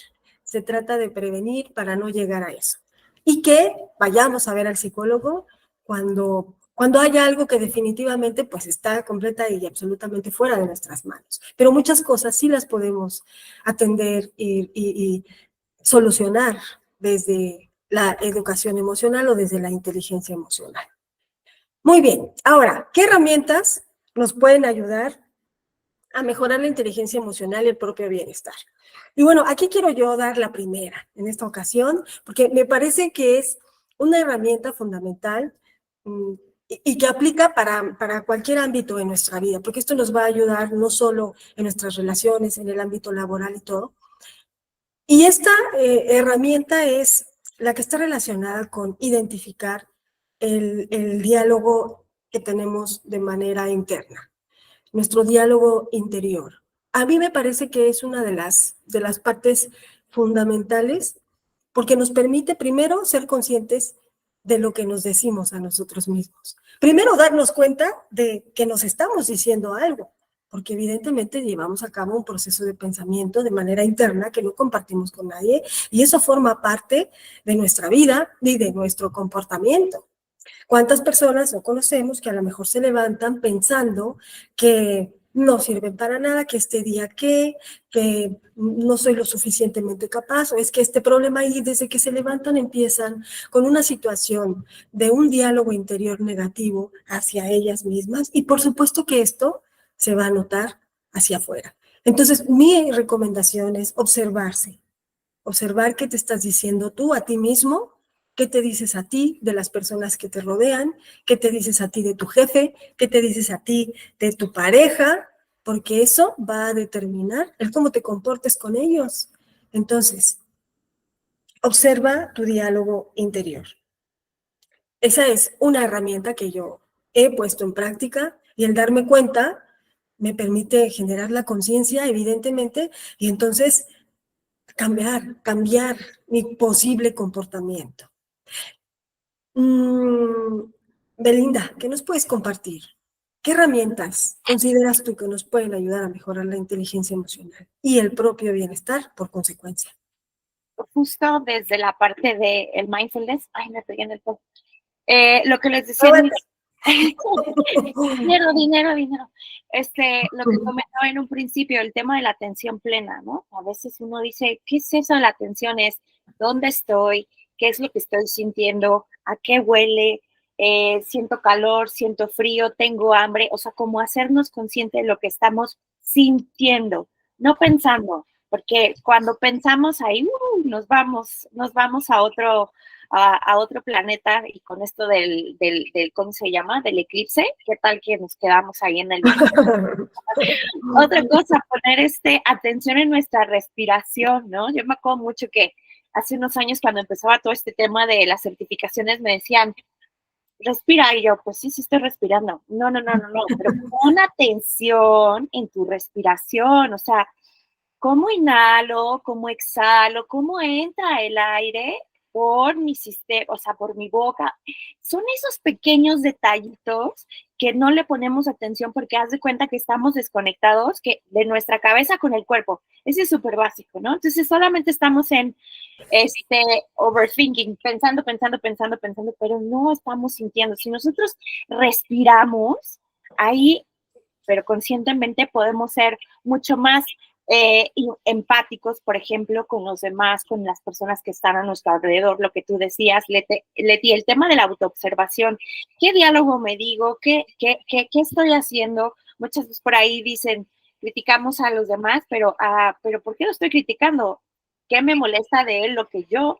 para no llegar a eso. Y que vayamos a ver al psicólogo cuando haya algo que definitivamente pues está completa y absolutamente fuera de nuestras manos. Pero muchas cosas sí las podemos atender y solucionar desde la educación emocional o desde la inteligencia emocional. Muy bien, ahora, ¿qué herramientas nos pueden ayudar a mejorar la inteligencia emocional y el propio bienestar? Y bueno, aquí quiero yo dar la primera en esta ocasión, porque me parece que es una herramienta fundamental y que aplica para cualquier ámbito de nuestra vida, porque esto nos va a ayudar no solo en nuestras relaciones, en el ámbito laboral y todo. Y esta herramienta es la que está relacionada con identificar el diálogo que tenemos de manera interna, nuestro diálogo interior. A mí me parece que es una de las partes fundamentales porque nos permite primero ser conscientes de lo que nos decimos a nosotros mismos. Primero darnos cuenta de que nos estamos diciendo algo, porque evidentemente llevamos a cabo un proceso de pensamiento de manera interna que no compartimos con nadie y eso forma parte de nuestra vida y de nuestro comportamiento. ¿Cuántas personas no conocemos que a lo mejor se levantan pensando que no sirven para nada, que este día que no soy lo suficientemente capaz, o es que este problema ahí desde que se levantan empiezan con una situación de un diálogo interior negativo hacia ellas mismas y por supuesto que esto se va a notar hacia afuera. Entonces, mi recomendación es observarse, observar qué te estás diciendo tú a ti mismo, qué te dices a ti de las personas que te rodean, qué te dices a ti de tu jefe, qué te dices a ti de tu pareja, porque eso va a determinar el cómo te comportes con ellos. Entonces, observa tu diálogo interior. Esa es una herramienta que yo he puesto en práctica y el darme cuenta me permite generar la conciencia, evidentemente, y entonces cambiar mi posible comportamiento. Belinda, ¿qué nos puedes compartir? ¿Qué herramientas consideras tú que nos pueden ayudar a mejorar la inteligencia emocional y el propio bienestar por consecuencia? Justo desde la parte del mindfulness, ay, me pegué en el post. Lo que les decía, dinero. Lo que comentaba en un principio, el tema de la atención plena, ¿no? A veces uno dice, ¿qué es eso de la atención? Es dónde estoy, qué es lo que estoy sintiendo, a qué huele, siento calor, siento frío, tengo hambre, o sea, como hacernos conscientes de lo que estamos sintiendo, no pensando, porque cuando pensamos ahí, nos vamos a otro planeta y con esto del, ¿cómo se llama? Del eclipse, ¿qué tal que nos quedamos ahí en el... Otra cosa, poner atención en nuestra respiración, ¿no? Yo me acuerdo mucho que hace unos años cuando empezaba todo este tema de las certificaciones me decían, respira, y yo, pues sí estoy respirando. No, pero pon atención en tu respiración, o sea, cómo inhalo, cómo exhalo, cómo entra el aire por mi sistema, o sea, por mi boca. Son esos pequeños detallitos que no le ponemos atención porque haz de cuenta que estamos desconectados de nuestra cabeza con el cuerpo. Ese es súper básico, ¿no? Entonces solamente estamos en overthinking, pensando, pero no estamos sintiendo. Si nosotros respiramos, ahí, pero conscientemente podemos ser mucho más empáticos, por ejemplo, con los demás, con las personas que están a nuestro alrededor, lo que tú decías, Leti, el tema de la autoobservación, ¿qué diálogo me digo? ¿Qué estoy haciendo? Muchas veces por ahí dicen, criticamos a los demás, pero ¿por qué lo estoy criticando? ¿Qué me molesta de él lo que yo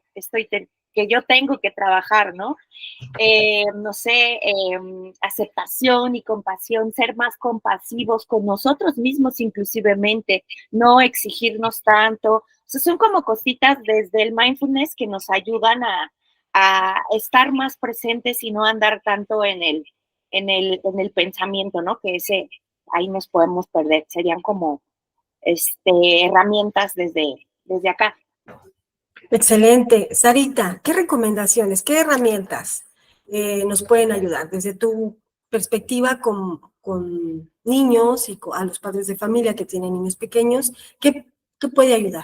tengo que trabajar, ¿no? No sé, aceptación y compasión, ser más compasivos con nosotros mismos inclusivemente, no exigirnos tanto. O sea, son como cositas desde el mindfulness que nos ayudan a estar más presentes y no andar tanto en el pensamiento, ¿no? Que ahí nos podemos perder. Serían como herramientas desde acá. Excelente. Sarita, ¿qué recomendaciones, qué herramientas nos pueden ayudar desde tu perspectiva con niños y a los padres de familia que tienen niños pequeños? ¿Qué puede ayudar?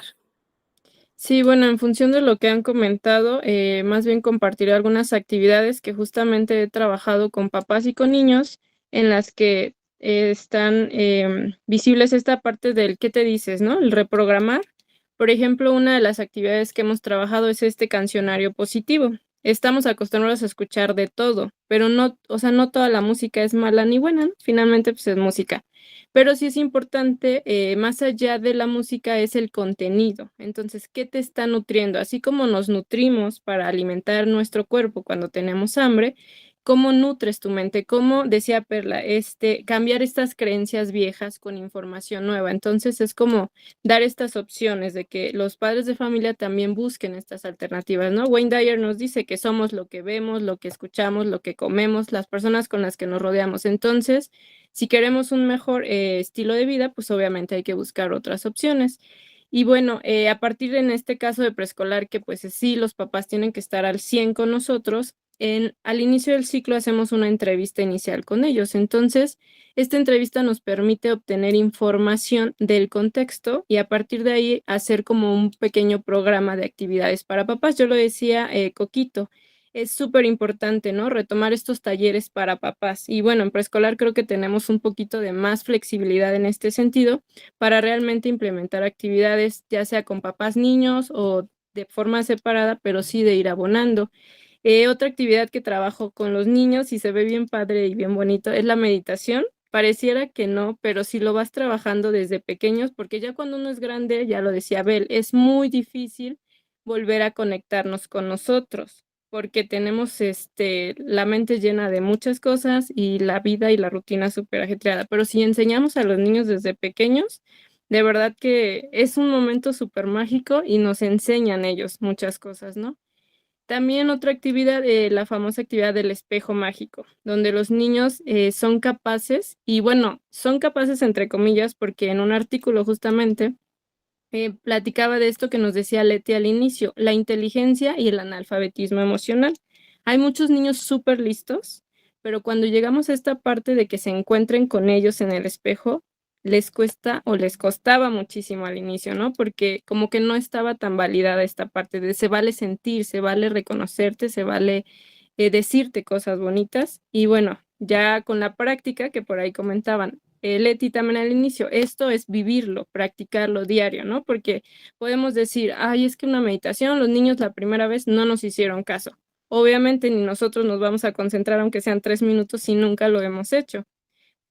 Sí, bueno, en función de lo que han comentado, más bien compartiré algunas actividades que justamente he trabajado con papás y con niños en las que están visibles esta parte del qué te dices, ¿no? El reprogramar, Por ejemplo, una de las actividades que hemos trabajado es este cancionario positivo. Estamos acostumbrados a escuchar de todo, pero no, o sea, no toda la música es mala ni buena, ¿no? Finalmente, pues es música. Pero sí es importante, más allá de la música, es el contenido. Entonces, ¿qué te está nutriendo? Así como nos nutrimos para alimentar nuestro cuerpo cuando tenemos hambre, ¿cómo nutres tu mente? ¿Cómo, decía Perla, cambiar estas creencias viejas con información nueva? Entonces, es como dar estas opciones de que los padres de familia también busquen estas alternativas, ¿no? Wayne Dyer nos dice que somos lo que vemos, lo que escuchamos, lo que comemos, las personas con las que nos rodeamos. Entonces, si queremos un mejor estilo de vida, pues obviamente hay que buscar otras opciones. Y bueno, a partir en este caso de preescolar, que pues sí, los papás tienen que estar al 100 con nosotros, al inicio del ciclo hacemos una entrevista inicial con ellos. Entonces, esta entrevista nos permite obtener información del contexto y a partir de ahí hacer como un pequeño programa de actividades para papás. Yo lo decía, Coquito, es súper importante, ¿no? Retomar estos talleres para papás. Y bueno, en preescolar creo que tenemos un poquito de más flexibilidad en este sentido para realmente implementar actividades, ya sea con papás niños o de forma separada, pero sí de ir abonando. Otra actividad que trabajo con los niños y se ve bien padre y bien bonito es la meditación. Pareciera que no, pero si lo vas trabajando desde pequeños, porque ya cuando uno es grande, ya lo decía Abel, es muy difícil volver a conectarnos con nosotros, porque tenemos la mente llena de muchas cosas y la vida y la rutina súper ajetreada. Pero si enseñamos a los niños desde pequeños, de verdad que es un momento súper mágico y nos enseñan ellos muchas cosas, ¿no? También otra actividad, la famosa actividad del espejo mágico, donde los niños son capaces, y bueno, son capaces entre comillas, porque en un artículo justamente platicaba de esto que nos decía Leti al inicio, la inteligencia y el analfabetismo emocional. Hay muchos niños súper listos, pero cuando llegamos a esta parte de que se encuentren con ellos en el espejo, les cuesta o les costaba muchísimo al inicio, ¿no? Porque como que no estaba tan validada esta parte de se vale sentir, se vale reconocerte, se vale decirte cosas bonitas. Y bueno, ya con la práctica que por ahí comentaban, Leti también al inicio, esto es vivirlo, practicarlo diario, ¿no? Porque podemos decir, ay, es que una meditación, los niños la primera vez no nos hicieron caso. Obviamente ni nosotros nos vamos a concentrar aunque sean 3 minutos si nunca lo hemos hecho.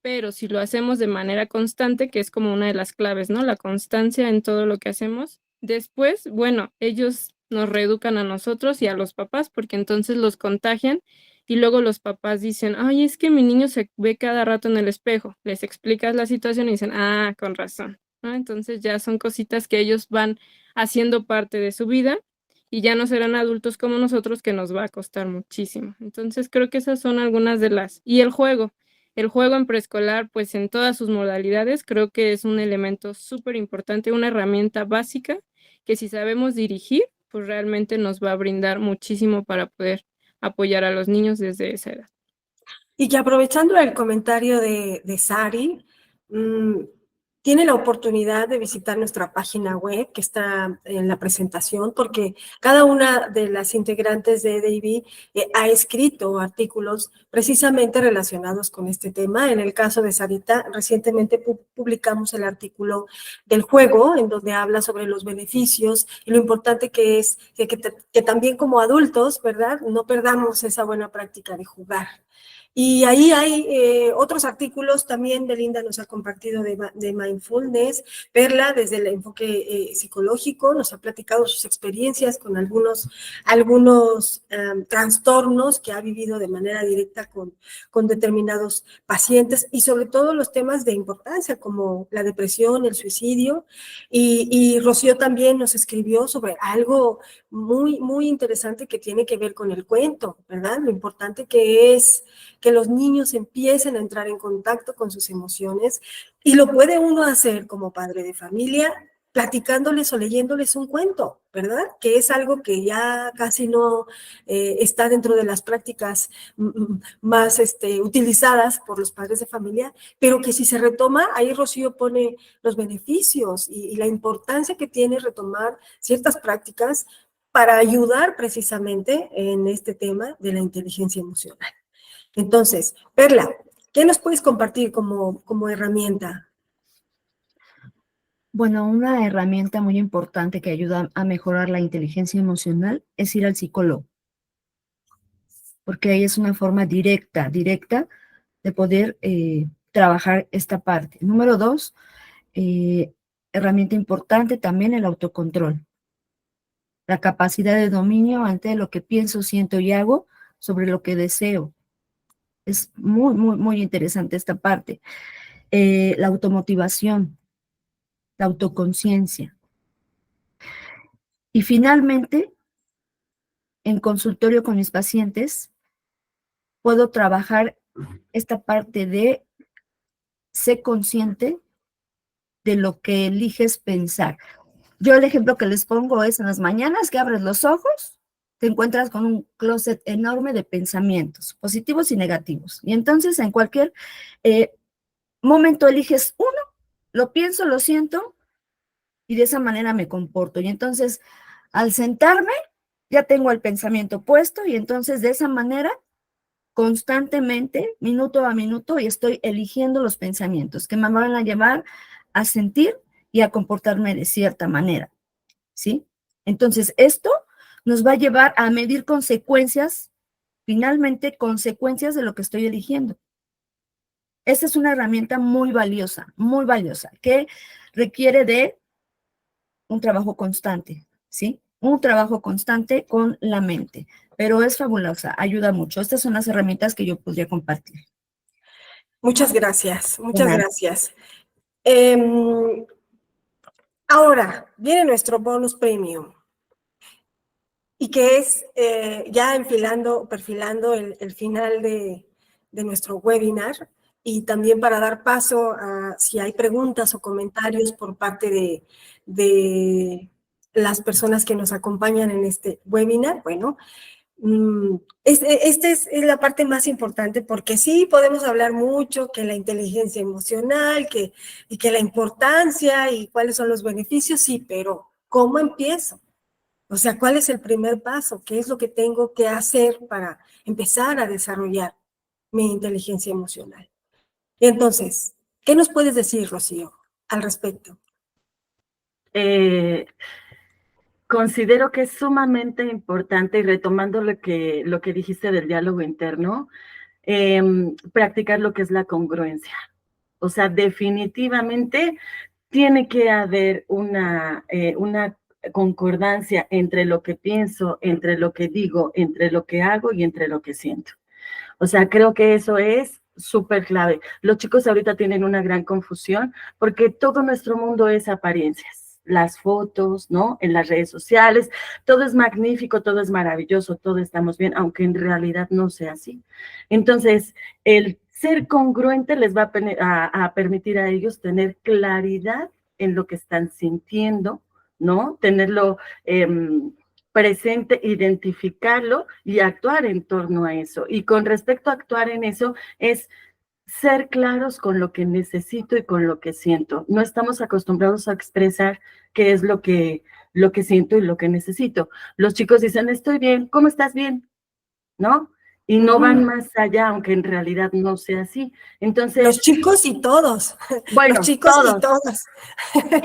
Pero si lo hacemos de manera constante, que es como una de las claves, ¿no? La constancia en todo lo que hacemos. Después, bueno, ellos nos reeducan a nosotros y a los papás, porque entonces los contagian y luego los papás dicen, ay, es que mi niño se ve cada rato en el espejo. Les explicas la situación y dicen, ah, con razón, ¿no? Entonces ya son cositas que ellos van haciendo parte de su vida y ya no serán adultos como nosotros, que nos va a costar muchísimo. Entonces creo que esas son algunas de las... Y el juego. El juego en preescolar, pues en todas sus modalidades, creo que es un elemento súper importante, una herramienta básica que si sabemos dirigir, pues realmente nos va a brindar muchísimo para poder apoyar a los niños desde esa edad. Y que aprovechando el comentario de Sari, tiene la oportunidad de visitar nuestra página web que está en la presentación, porque cada una de las integrantes de David ha escrito artículos precisamente relacionados con este tema. En el caso de Sarita, recientemente publicamos el artículo del juego, en donde habla sobre los beneficios y lo importante que es que también como adultos, ¿verdad?, no perdamos esa buena práctica de jugar. Y ahí hay otros artículos también. Belinda nos ha compartido de mindfulness. Perla, desde el enfoque psicológico, nos ha platicado sus experiencias con algunos trastornos que ha vivido de manera directa con determinados pacientes y sobre todo los temas de importancia como la depresión, el suicidio. Y Rocío también nos escribió sobre algo muy, muy interesante que tiene que ver con el cuento, ¿verdad? Lo importante que es que los niños empiecen a entrar en contacto con sus emociones, y lo puede uno hacer como padre de familia platicándoles o leyéndoles un cuento, ¿verdad? Que es algo que ya casi no está dentro de las prácticas más utilizadas por los padres de familia, pero que si se retoma, ahí Rocío pone los beneficios y la importancia que tiene retomar ciertas prácticas para ayudar precisamente en este tema de la inteligencia emocional. Entonces, Perla, ¿qué nos puedes compartir como herramienta? Bueno, una herramienta muy importante que ayuda a mejorar la inteligencia emocional es ir al psicólogo, porque ahí es una forma directa de poder trabajar esta parte. Número 2, herramienta importante también el autocontrol, la capacidad de dominio ante lo que pienso, siento y hago sobre lo que deseo. Es muy, muy, muy interesante esta parte. La automotivación, la autoconciencia. Y finalmente, en consultorio con mis pacientes, puedo trabajar esta parte de ser consciente de lo que eliges pensar. Yo el ejemplo que les pongo es en las mañanas que abres los ojos, te encuentras con un closet enorme de pensamientos, positivos y negativos. Y entonces en cualquier momento eliges uno, lo pienso, lo siento, y de esa manera me comporto. Y entonces al sentarme, ya tengo el pensamiento puesto y entonces de esa manera constantemente, minuto a minuto, y estoy eligiendo los pensamientos que me van a llevar a sentir y a comportarme de cierta manera, ¿sí? Entonces, esto nos va a llevar a medir consecuencias, finalmente, consecuencias de lo que estoy eligiendo. Esta es una herramienta muy valiosa, que requiere de un trabajo constante, ¿sí? Un trabajo constante con la mente, pero es fabulosa, ayuda mucho. Estas son las herramientas que yo podría compartir. Muchas gracias, muchas Nada. gracias. Ahora, viene nuestro bonus premium, y que es ya perfilando el final de nuestro webinar, y también para dar paso a si hay preguntas o comentarios por parte de las personas que nos acompañan en este webinar. Bueno, esta es la parte más importante, porque sí podemos hablar mucho que la inteligencia emocional, y que la importancia y cuáles son los beneficios, sí, pero ¿cómo empiezo? O sea, ¿cuál es el primer paso? ¿Qué es lo que tengo que hacer para empezar a desarrollar mi inteligencia emocional? Entonces, ¿qué nos puedes decir, Rocío, al respecto? Considero que es sumamente importante, y retomando lo que dijiste del diálogo interno, practicar lo que es la congruencia. O sea, definitivamente tiene que haber una concordancia entre lo que pienso, entre lo que digo, entre lo que hago y entre lo que siento. O sea, creo que eso es súper clave. Los chicos ahorita tienen una gran confusión porque todo nuestro mundo es apariencias. Las fotos, ¿no? En las redes sociales, todo es magnífico, todo es maravilloso, todo estamos bien, aunque en realidad no sea así. Entonces, el ser congruente les va a permitir a ellos tener claridad en lo que están sintiendo, ¿no? Tenerlo presente, identificarlo y actuar en torno a eso. Y con respecto a actuar en eso, es ser claros con lo que necesito y con lo que siento. No estamos acostumbrados a expresar qué es lo que siento y lo que necesito. Los chicos dicen, estoy bien, ¿cómo estás? Bien, ¿no? Y no van más allá, aunque en realidad no sea así. Entonces, los chicos y todos. Bueno, los chicos todos. Y todas.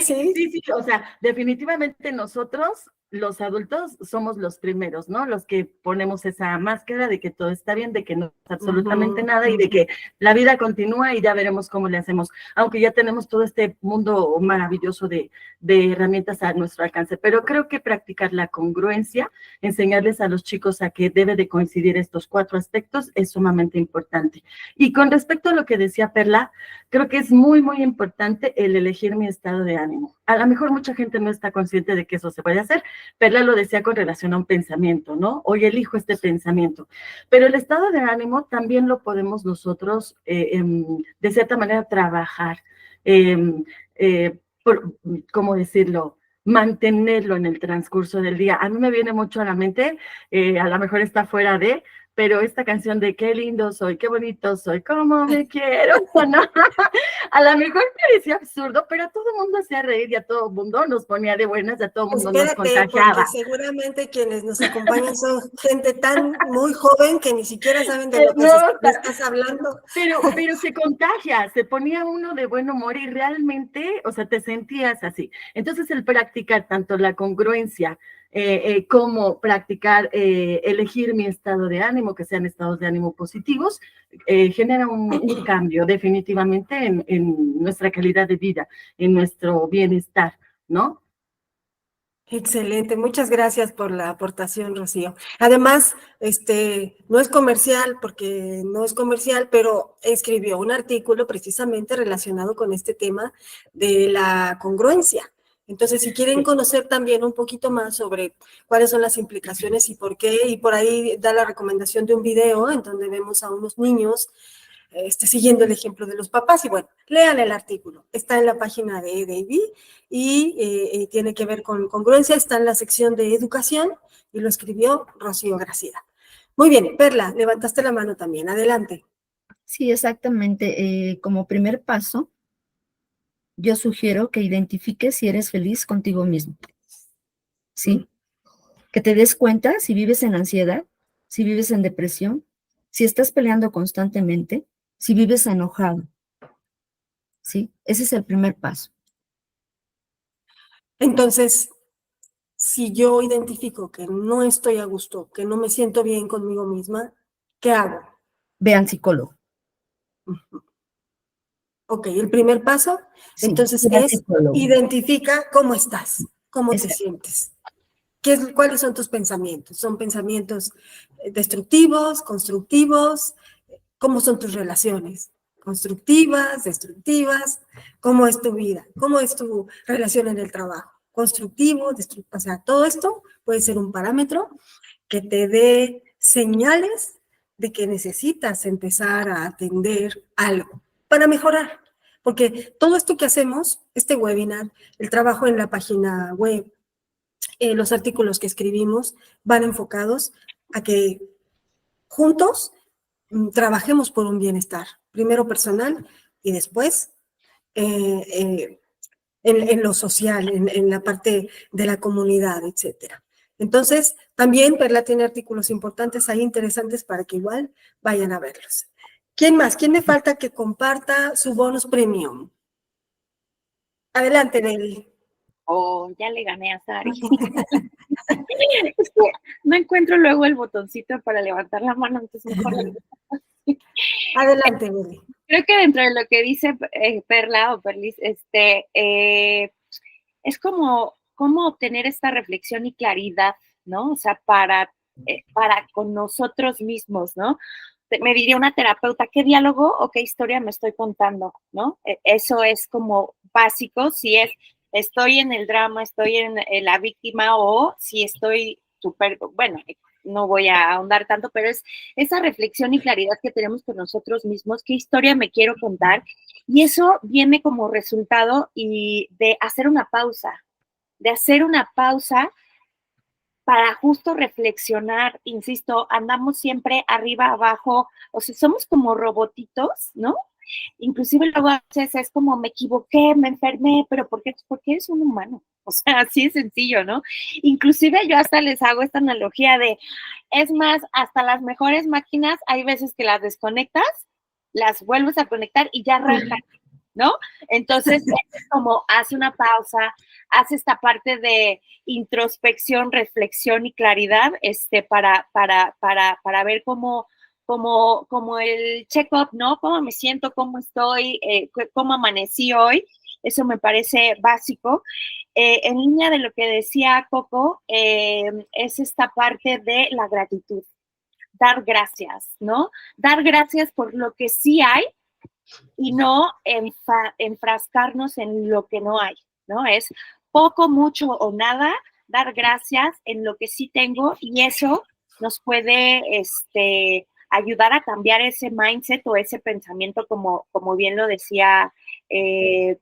¿Sí? Sí, o sea, definitivamente nosotros, los adultos, somos los primeros, ¿no? Los que ponemos esa máscara de que todo está bien, de que no es absolutamente nada y de que la vida continúa y ya veremos cómo le hacemos, aunque ya tenemos todo este mundo maravilloso de herramientas a nuestro alcance. Pero creo que practicar la congruencia, enseñarles a los chicos a que debe de coincidir estos 4 aspectos es sumamente importante. Y con respecto a lo que decía Perla, creo que es muy, muy importante el elegir mi estado de ánimo. A lo mejor mucha gente no está consciente de que eso se puede hacer. Perla lo decía con relación a un pensamiento, ¿no? Hoy elijo este pensamiento. Pero el estado de ánimo también lo podemos nosotros, de cierta manera, trabajar. ¿Cómo decirlo? Mantenerlo en el transcurso del día. A mí me viene mucho a la mente, a lo mejor está fuera de, pero esta canción de qué lindo soy, qué bonito soy, cómo me quiero, ¿no? A lo mejor parecía absurdo, pero a todo el mundo hacía reír y a todo el mundo nos ponía de buenas, a todo el mundo nos Espérate, contagiaba. porque seguramente quienes nos acompañan son gente tan muy joven que ni siquiera saben de lo que estás hablando. Pero se contagia, se ponía uno de buen humor y realmente, o sea, te sentías así. Entonces, el practicar tanto la congruencia como practicar, elegir mi estado de ánimo, que sean estados de ánimo positivos, genera un cambio definitivamente en nuestra calidad de vida, en nuestro bienestar, ¿no? Excelente, muchas gracias por la aportación, Rocío. Además, no es comercial, porque no es comercial, pero escribió un artículo precisamente relacionado con este tema de la congruencia. Entonces, si quieren conocer también un poquito más sobre cuáles son las implicaciones y por qué, y por ahí da la recomendación de un video en donde vemos a unos niños siguiendo el ejemplo de los papás. Y bueno, lean el artículo, está en la página de David y tiene que ver con congruencia, está en la sección de educación y lo escribió Rocío Gracida. Muy bien, Perla, levantaste la mano también, adelante. Sí, exactamente. Como primer paso, yo sugiero que identifiques si eres feliz contigo mismo. ¿Sí? Que te des cuenta si vives en ansiedad, si vives en depresión, si estás peleando constantemente, si vives enojado. ¿Sí? Ese es el primer paso. Entonces, si yo identifico que no estoy a gusto, que no me siento bien conmigo misma, ¿qué hago? Ve al psicólogo. Ok, el primer paso, Sí, entonces, ve al es psicólogo. identifica cómo estás, cómo te Exacto. sientes. ¿Cuáles son tus pensamientos? ¿Son pensamientos destructivos, constructivos? ¿Cómo son tus relaciones? ¿Constructivas, destructivas? ¿Cómo es tu vida? ¿Cómo es tu relación en el trabajo? ¿Constructivo, destructivo? O sea, todo esto puede ser un parámetro que te dé señales de que necesitas empezar a atender algo para mejorar. Porque todo esto que hacemos, este webinar, el trabajo en la página web, los artículos que escribimos, van enfocados a que juntos trabajemos por un bienestar, primero personal y después en lo social, en la parte de la comunidad, etcétera. Entonces, también Perla tiene artículos importantes ahí, interesantes, para que igual vayan a verlos. ¿Quién más? ¿Quién me falta que comparta su bonus premium? Adelante, Nelly. Oh, ya le gané a Sari. Es que no encuentro luego el botoncito para levantar la mano, entonces mejor. Adelante, Nelly. Creo que dentro de lo que dice Perla o Perlis, es como obtener esta reflexión y claridad, ¿no? O sea, para con nosotros mismos, ¿no? Me diría una terapeuta, ¿qué diálogo o qué historia me estoy contando, ¿no? Eso es como básico, si estoy en el drama, estoy en la víctima, o si estoy súper, bueno, no voy a ahondar tanto, pero es esa reflexión y claridad que tenemos con nosotros mismos, qué historia me quiero contar, y eso viene como resultado y de hacer una pausa para justo reflexionar. Insisto, andamos siempre arriba, abajo, o sea, somos como robotitos, ¿no? Inclusive luego a veces es como, me equivoqué, me enfermé, pero ¿por qué? Porque eres un humano. O sea, así es sencillo, ¿no? Inclusive yo hasta les hago esta analogía de, es más, hasta las mejores máquinas, hay veces que las desconectas, las vuelves a conectar y ya arrancan, ¿no? Entonces, es como, hace una pausa, hace esta parte de introspección, reflexión y claridad, para ver como el check-up, ¿no? ¿Cómo me siento? ¿Cómo estoy? ¿Cómo amanecí hoy? Eso me parece básico. En línea de lo que decía Coco, es esta parte de la gratitud. Dar gracias, ¿no? Dar gracias por lo que sí hay y no enfrascarnos en lo que no hay, ¿no? Es poco, mucho o nada, dar gracias en lo que sí tengo, y eso nos puede ayudar a cambiar ese mindset o ese pensamiento, como bien lo decía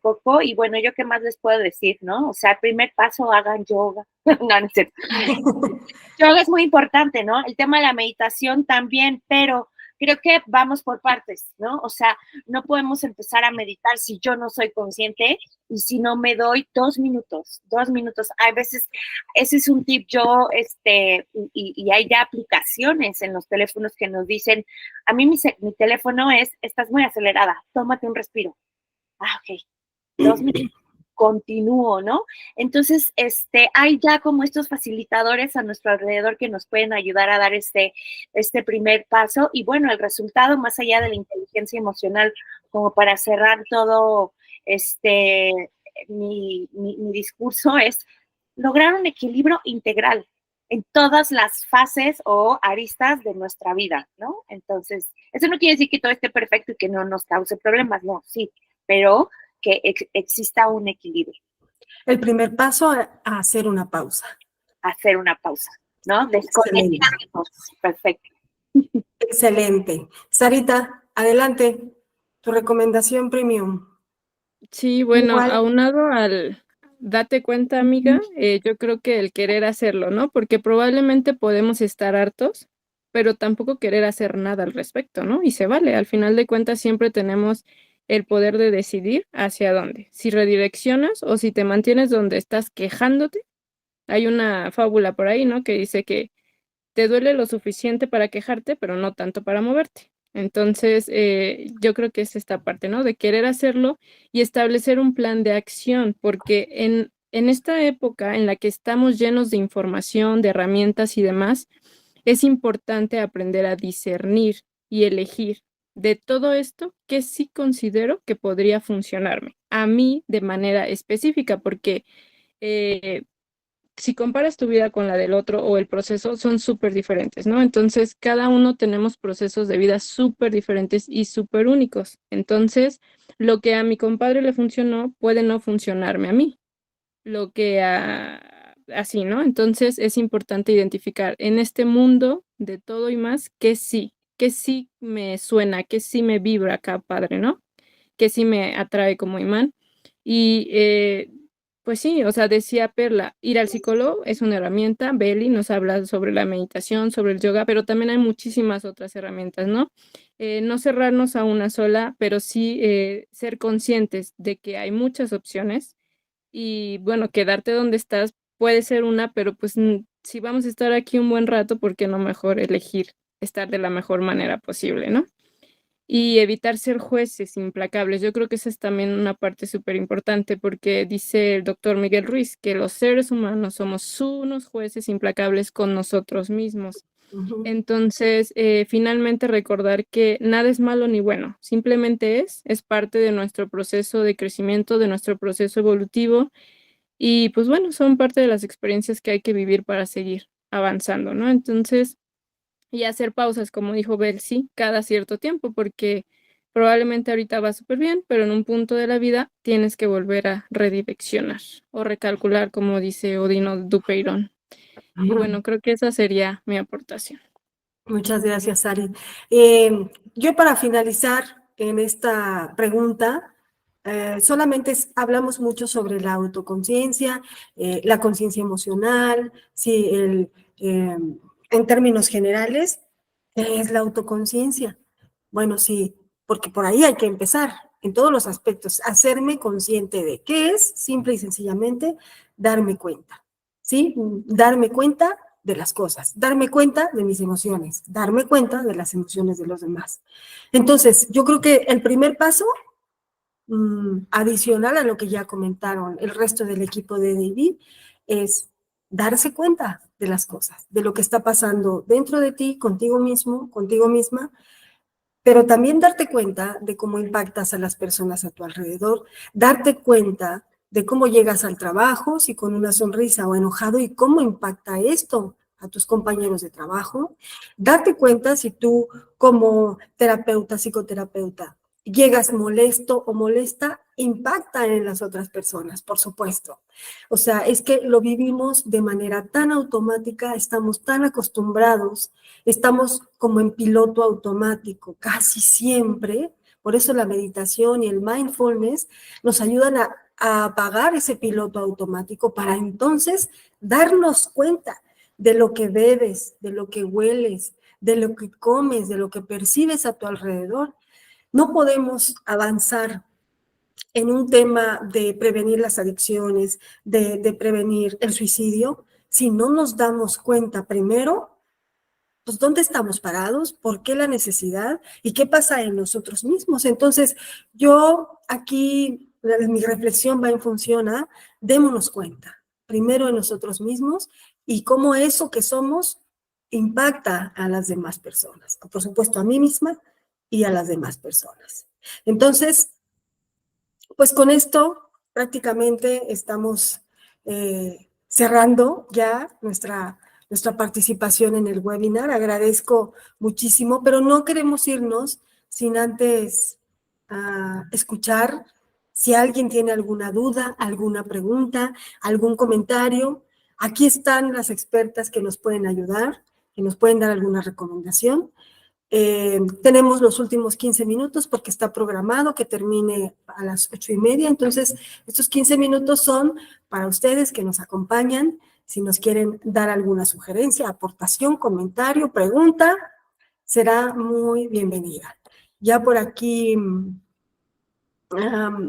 Coco, y bueno, yo qué más les puedo decir, ¿no? O sea, el primer paso, hagan yoga. No, no es cierto. Yoga es muy importante, ¿no? El tema de la meditación también, pero creo que vamos por partes, ¿no? O sea, no podemos empezar a meditar si yo no soy consciente y si no me doy 2 minutos, 2 minutos. Hay veces, ese es un tip yo, y hay ya aplicaciones en los teléfonos que nos dicen, a mí mi teléfono es, estás muy acelerada, tómate un respiro. Ah, ok, 2 minutos. Continúo, ¿no? Entonces, hay ya como estos facilitadores a nuestro alrededor que nos pueden ayudar a dar este primer paso y bueno, el resultado más allá de la inteligencia emocional, como para cerrar todo mi discurso, es lograr un equilibrio integral en todas las fases o aristas de nuestra vida, ¿no? Entonces, eso no quiere decir que todo esté perfecto y que no nos cause problemas, no, sí, pero que exista un equilibrio. El primer paso a hacer una pausa. Hacer una pausa, ¿no? Desconectarnos. Perfecto. Excelente. Sarita, adelante. Tu recomendación premium. Sí, bueno, Igual. aunado al date cuenta, amiga, yo creo que el querer hacerlo, ¿no? Porque probablemente podemos estar hartos, pero tampoco querer hacer nada al respecto, ¿no? Y se vale, al final de cuentas siempre tenemos el poder de decidir hacia dónde, si redireccionas o si te mantienes donde estás quejándote. Hay una fábula por ahí, ¿no? Que dice que te duele lo suficiente para quejarte, pero no tanto para moverte. Entonces, yo creo que es esta parte, ¿no? De querer hacerlo y establecer un plan de acción, porque en esta época en la que estamos llenos de información, de herramientas y demás, es importante aprender a discernir y elegir de todo esto que sí considero que podría funcionarme a mí de manera específica, porque eh, si comparas tu vida con la del otro o el proceso, son súper diferentes, ¿no? Entonces, cada uno tenemos procesos de vida súper diferentes y súper únicos. Entonces, lo que a mi compadre le funcionó puede no funcionarme a mí. Lo que así, ¿no? Entonces, es importante identificar en este mundo de todo y más que sí me suena, que sí me vibra acá, padre, ¿no? Que sí me atrae como imán. Y pues sí, o sea, decía Perla, ir al psicólogo es una herramienta. Beli nos habla sobre la meditación, sobre el yoga, pero también hay muchísimas otras herramientas, ¿no? No cerrarnos a una sola, pero sí ser conscientes de que hay muchas opciones y bueno, quedarte donde estás puede ser una, pero pues si vamos a estar aquí un buen rato, ¿por qué no mejor elegir estar de la mejor manera posible, ¿no? Y evitar ser jueces implacables. Yo creo que esa es también una parte súper importante porque dice el doctor Miguel Ruiz que los seres humanos somos unos jueces implacables con nosotros mismos. Entonces, finalmente recordar que nada es malo ni bueno, simplemente es parte de nuestro proceso de crecimiento, de nuestro proceso evolutivo y pues bueno, son parte de las experiencias que hay que vivir para seguir avanzando, ¿no? Entonces, y hacer pausas, como dijo Bel, sí, cada cierto tiempo, porque probablemente ahorita va súper bien, pero en un punto de la vida tienes que volver a redireccionar o recalcular, como dice Odino Dupeirón. Y bueno, creo que esa sería mi aportación. Muchas gracias, Sari. Yo para finalizar en esta pregunta, solamente hablamos mucho sobre la autoconciencia, la conciencia emocional, sí, en términos generales, ¿qué es la autoconciencia? Bueno, sí, porque por ahí hay que empezar, en todos los aspectos, hacerme consciente de qué es, simple y sencillamente, darme cuenta, ¿sí? Darme cuenta de las cosas, darme cuenta de mis emociones, darme cuenta de las emociones de los demás. Entonces, yo creo que el primer paso, adicional a lo que ya comentaron el resto del equipo de David, es darse cuenta de las cosas, de lo que está pasando dentro de ti, contigo mismo, contigo misma, pero también darte cuenta de cómo impactas a las personas a tu alrededor, darte cuenta de cómo llegas al trabajo, si con una sonrisa o enojado, y cómo impacta esto a tus compañeros de trabajo, darte cuenta si tú como terapeuta, psicoterapeuta, llegas molesto o molesta, impacta en las otras personas, por supuesto. O sea, es que lo vivimos de manera tan automática, estamos tan acostumbrados, estamos como en piloto automático casi siempre, Por eso la meditación y el mindfulness nos ayudan a apagar ese piloto automático para entonces darnos cuenta de lo que bebes, de lo que hueles, de lo que comes, de lo que percibes a tu alrededor. No podemos avanzar en un tema de prevenir las adicciones, de prevenir el suicidio, si no nos damos cuenta primero, pues dónde estamos parados, por qué la necesidad y qué pasa en nosotros mismos. Entonces, yo aquí, mi reflexión va en función a, démonos cuenta, primero en nosotros mismos y cómo eso que somos impacta a las demás personas, por supuesto a mí misma y a las demás personas. Entonces, pues con esto prácticamente estamos cerrando ya nuestra participación en el webinar. Agradezco muchísimo, pero no queremos irnos sin antes escuchar si alguien tiene alguna duda, alguna pregunta, algún comentario. Aquí están las expertas que nos pueden ayudar, que nos pueden dar alguna recomendación. Tenemos los últimos 15 minutos porque está programado que termine a las 8:30, entonces estos 15 minutos son para ustedes que nos acompañan, si nos quieren dar alguna sugerencia, aportación, comentario, pregunta, será muy bienvenida. Ya por aquí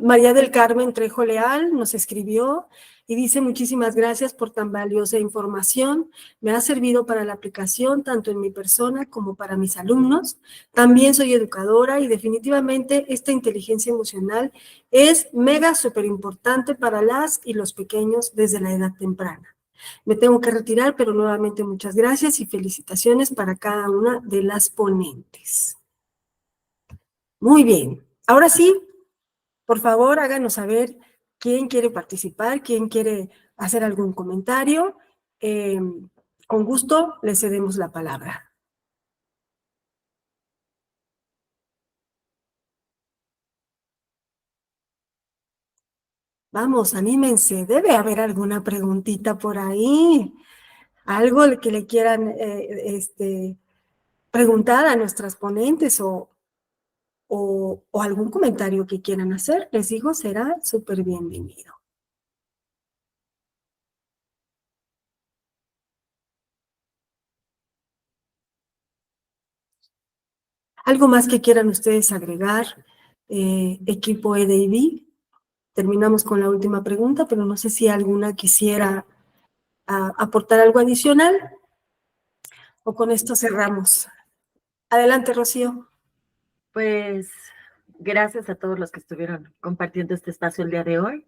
María del Carmen Trejo Leal nos escribió y dice: muchísimas gracias por tan valiosa información, me ha servido para la aplicación tanto en mi persona como para mis alumnos. También soy educadora y definitivamente esta inteligencia emocional es mega súper importante para las y los pequeños desde la edad temprana. Me tengo que retirar, pero nuevamente muchas gracias y felicitaciones para cada una de las ponentes. Muy bien, ahora sí. Por favor, háganos saber quién quiere participar, quién quiere hacer algún comentario. Con gusto le cedemos la palabra. Vamos, anímense. Debe haber alguna preguntita por ahí. Algo que le quieran preguntar a nuestras ponentes o algún comentario que quieran hacer. Les digo, será súper bienvenido. ¿Algo más que quieran ustedes agregar, equipo EDIB? Terminamos con la última pregunta, pero no sé si alguna quisiera aportar algo adicional o con esto cerramos. Adelante, Rocío. Pues gracias a todos los que estuvieron compartiendo este espacio el día de hoy.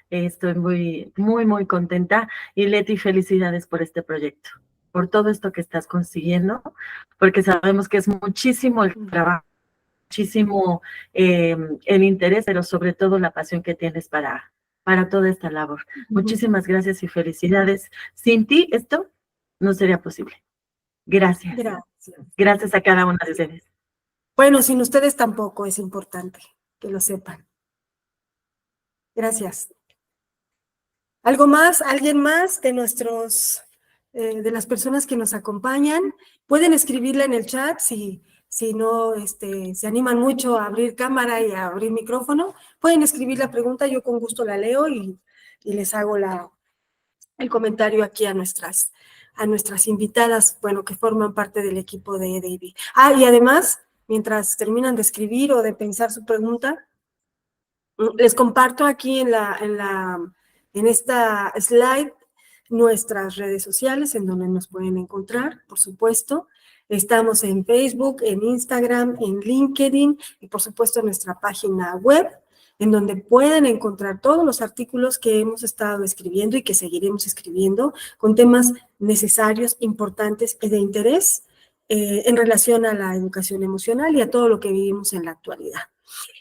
Estoy muy, muy, muy contenta. Y Leti, felicidades por este proyecto, por todo esto que estás consiguiendo, porque sabemos que es muchísimo el trabajo, muchísimo el interés, pero sobre todo la pasión que tienes para toda esta labor. Muchísimas gracias y felicidades. Sin ti esto no sería posible. Gracias. Gracias. Gracias a cada una de ustedes. Bueno, sin ustedes tampoco es importante que lo sepan. Gracias. ¿Algo más? ¿Alguien más de de las personas que nos acompañan? Pueden escribirla en el chat si no se animan mucho a abrir cámara y a abrir micrófono. Pueden escribir la pregunta, yo con gusto la leo y les hago el comentario aquí a nuestras invitadas, bueno, que forman parte del equipo de EDIB. Y además, mientras terminan de escribir o de pensar su pregunta, les comparto aquí en esta slide nuestras redes sociales en donde nos pueden encontrar, por supuesto. Estamos en Facebook, en Instagram, en LinkedIn y por supuesto en nuestra página web, en donde pueden encontrar todos los artículos que hemos estado escribiendo y que seguiremos escribiendo con temas necesarios, importantes y de interés en relación a la educación emocional y a todo lo que vivimos en la actualidad.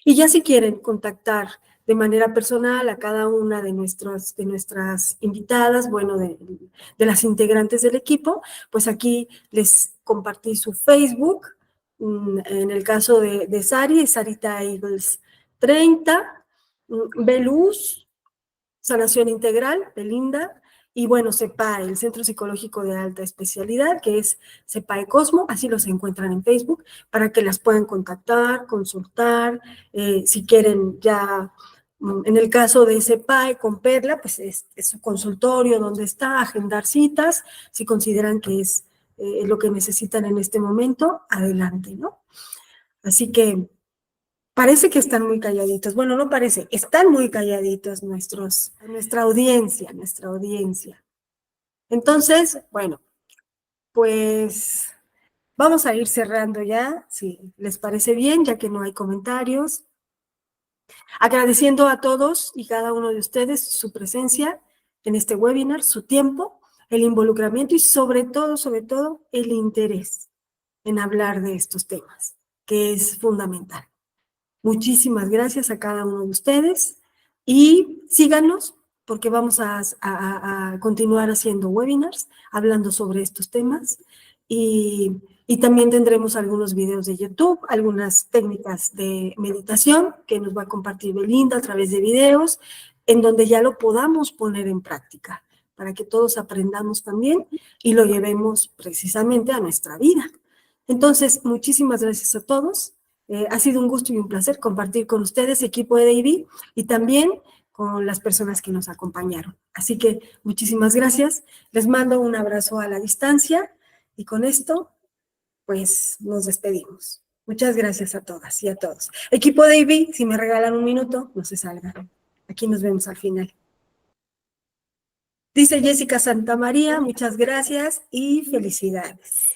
Y ya si quieren contactar de manera personal a cada una de nuestras invitadas, bueno, de las integrantes del equipo, pues aquí les compartí su Facebook. En el caso de Sari, Sarita Eagles 30, Beluz, Sanación Integral, Belinda, Y bueno, CEPAE, el Centro Psicológico de Alta Especialidad, que es CEPAE Cosmo, así los encuentran en Facebook, para que las puedan contactar, consultar, si quieren ya, en el caso de CEPAE con Perla, pues es su consultorio donde está, agendar citas, si consideran que es lo que necesitan en este momento, adelante, ¿no? Así que parece que están muy calladitos. Bueno, no parece, están muy calladitos nuestra audiencia. Entonces, bueno, pues vamos a ir cerrando ya, si les parece bien, ya que no hay comentarios. Agradeciendo a todos y cada uno de ustedes su presencia en este webinar, su tiempo, el involucramiento y sobre todo, el interés en hablar de estos temas, que es fundamental. Muchísimas gracias a cada uno de ustedes y síganos porque vamos a continuar haciendo webinars hablando sobre estos temas y también tendremos algunos videos de YouTube, algunas técnicas de meditación que nos va a compartir Belinda a través de videos en donde ya lo podamos poner en práctica para que todos aprendamos también y lo llevemos precisamente a nuestra vida. Entonces, muchísimas gracias a todos. Ha sido un gusto y un placer compartir con ustedes, equipo de DAV, y también con las personas que nos acompañaron. Así que muchísimas gracias. Les mando un abrazo a la distancia y con esto, pues, nos despedimos. Muchas gracias a todas y a todos. Equipo de DAV, si me regalan un minuto, no se salgan. Aquí nos vemos al final. Dice Jessica Santamaría, muchas gracias y felicidades.